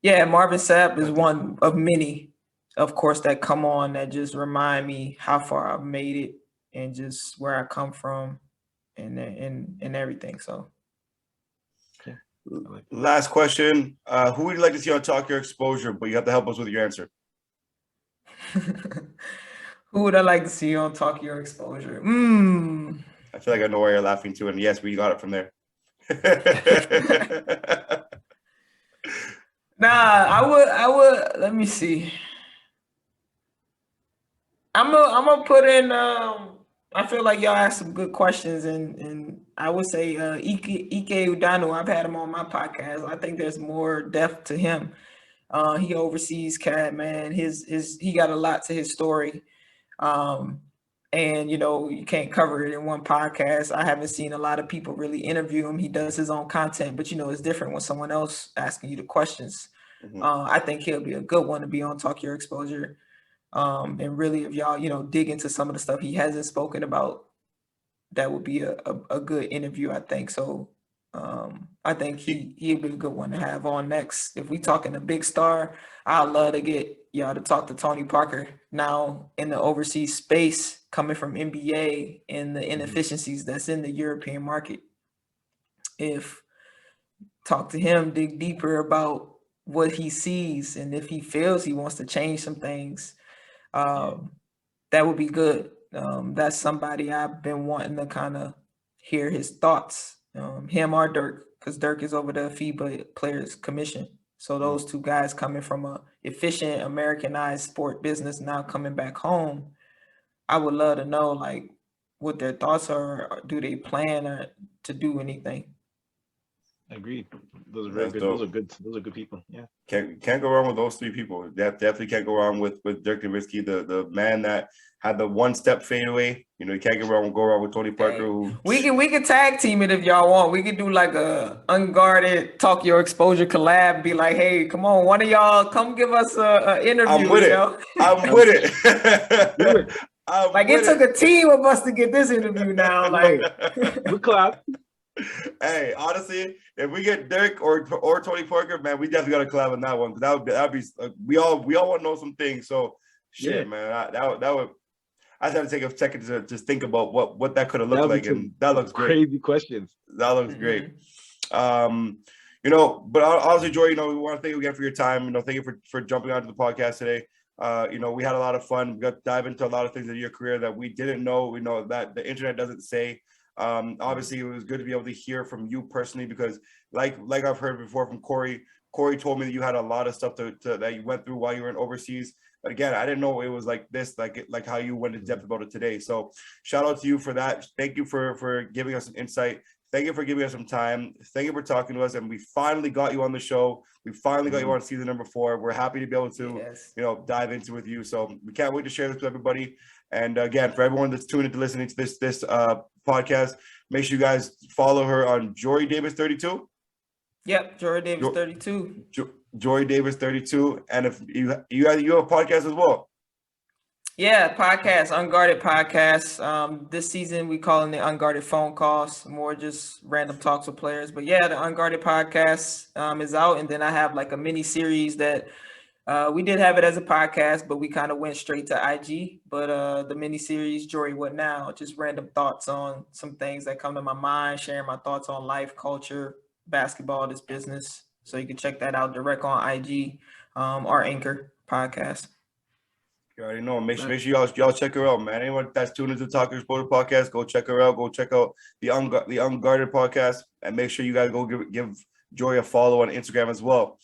yeah, Marvin Sapp is one of many, of course, that come on that just remind me how far I've made it and just where I come from and everything. So okay. Last question. Who would you like to see on Talk Your Exposure? But you have to help us with your answer. Who would I like to see on Talk Your Exposure? I feel like I know why you're laughing too, and yes, we got it from there. Nah, I would. Let me see. I'm gonna put in. I feel like y'all asked some good questions, and I would say Ike Udanu. I've had him on my podcast. I think there's more depth to him. He oversees CAD, man. He got a lot to his story. And you can't cover it in one podcast. I haven't seen a lot of people really interview him. He does his own content, but it's different when someone else asking you the questions. I think he'll be a good one to be on Talk Your Exposure. And really, if y'all, dig into some of the stuff he hasn't spoken about, that would be a good interview, I think. So I think he'd be a good one to have on next. If we talking a big star, I'd love to get y'all to talk to Tony Parker now in the overseas space, coming from NBA and the inefficiencies that's in the European market. If talk to him, dig deeper about what he sees, and if he feels he wants to change some things, that would be good. That's somebody I've been wanting to kind of hear his thoughts, him or Dirk, because Dirk is over the FIBA Players Commission. So those two guys coming from a efficient Americanized sport business now coming back home, I would love to know like what their thoughts are. Or do they plan to do anything? Agreed. Those are very good. Those are good. Those are good people. Yeah. Can't go wrong with those three people. Definitely can't go wrong with Dirk Nowitzki, the man that had the one-step fadeaway. You can't go wrong with Tony Parker. Who we can tag team it if y'all want. We could do like a unguarded Talk Your Exposure collab. Be like, hey, come on, one of y'all come give us a interview. I'm with it. I'm with it. Like it took a team of us to get this interview now. Like we clap. Hey, honestly, if we get Dirk or Tony Parker, man, we definitely got to collab on that one. That'd be we all want to know some things. So shit, man, that would. I just had to take a second to just think about what that could have looked like, and that looks great. Crazy questions. That looks great. But honestly, Jory, we want to thank you again for your time. Thank you for jumping onto the podcast today. We had a lot of fun. We got to dive into a lot of things in your career that we didn't know. We know that the internet doesn't say. Obviously, it was good to be able to hear from you personally, because like I've heard before from Corey told me that you had a lot of stuff that you went through while you were in overseas. But again, I didn't know it was like this, like how you went in depth about it today. So shout out to you for that. Thank you for giving us an insight. Thank you for giving us some time. Thank you for talking to us. And we finally got you on the show. We finally got you on season number 4. We're happy to be able to, dive into with you. So we can't wait to share this with everybody. And again, for everyone that's tuned into listening to this podcast, make sure you guys follow her on Jori Davis 32. Yep, Jory Davis 32. Jory Davis 32. And if you have a podcast as well. Yeah, podcast, Unguarded Podcast. This season we calling the Unguarded Phone Calls, more just random talks with players. But yeah, the Unguarded Podcast is out, and then I have like a mini series that we did have it as a podcast, but we kind of went straight to IG. But the mini series, Jory What Now, just random thoughts on some things that come to my mind, sharing my thoughts on life, culture, basketball, this business. So you can check that out direct on IG, or Anchor podcast. You already know. Make sure y'all check her out, man. Anyone that's tuned into the Talker Exposure podcast, go check her out. Go check out the Unguarded podcast, and make sure you guys go give Jory a follow on Instagram as well.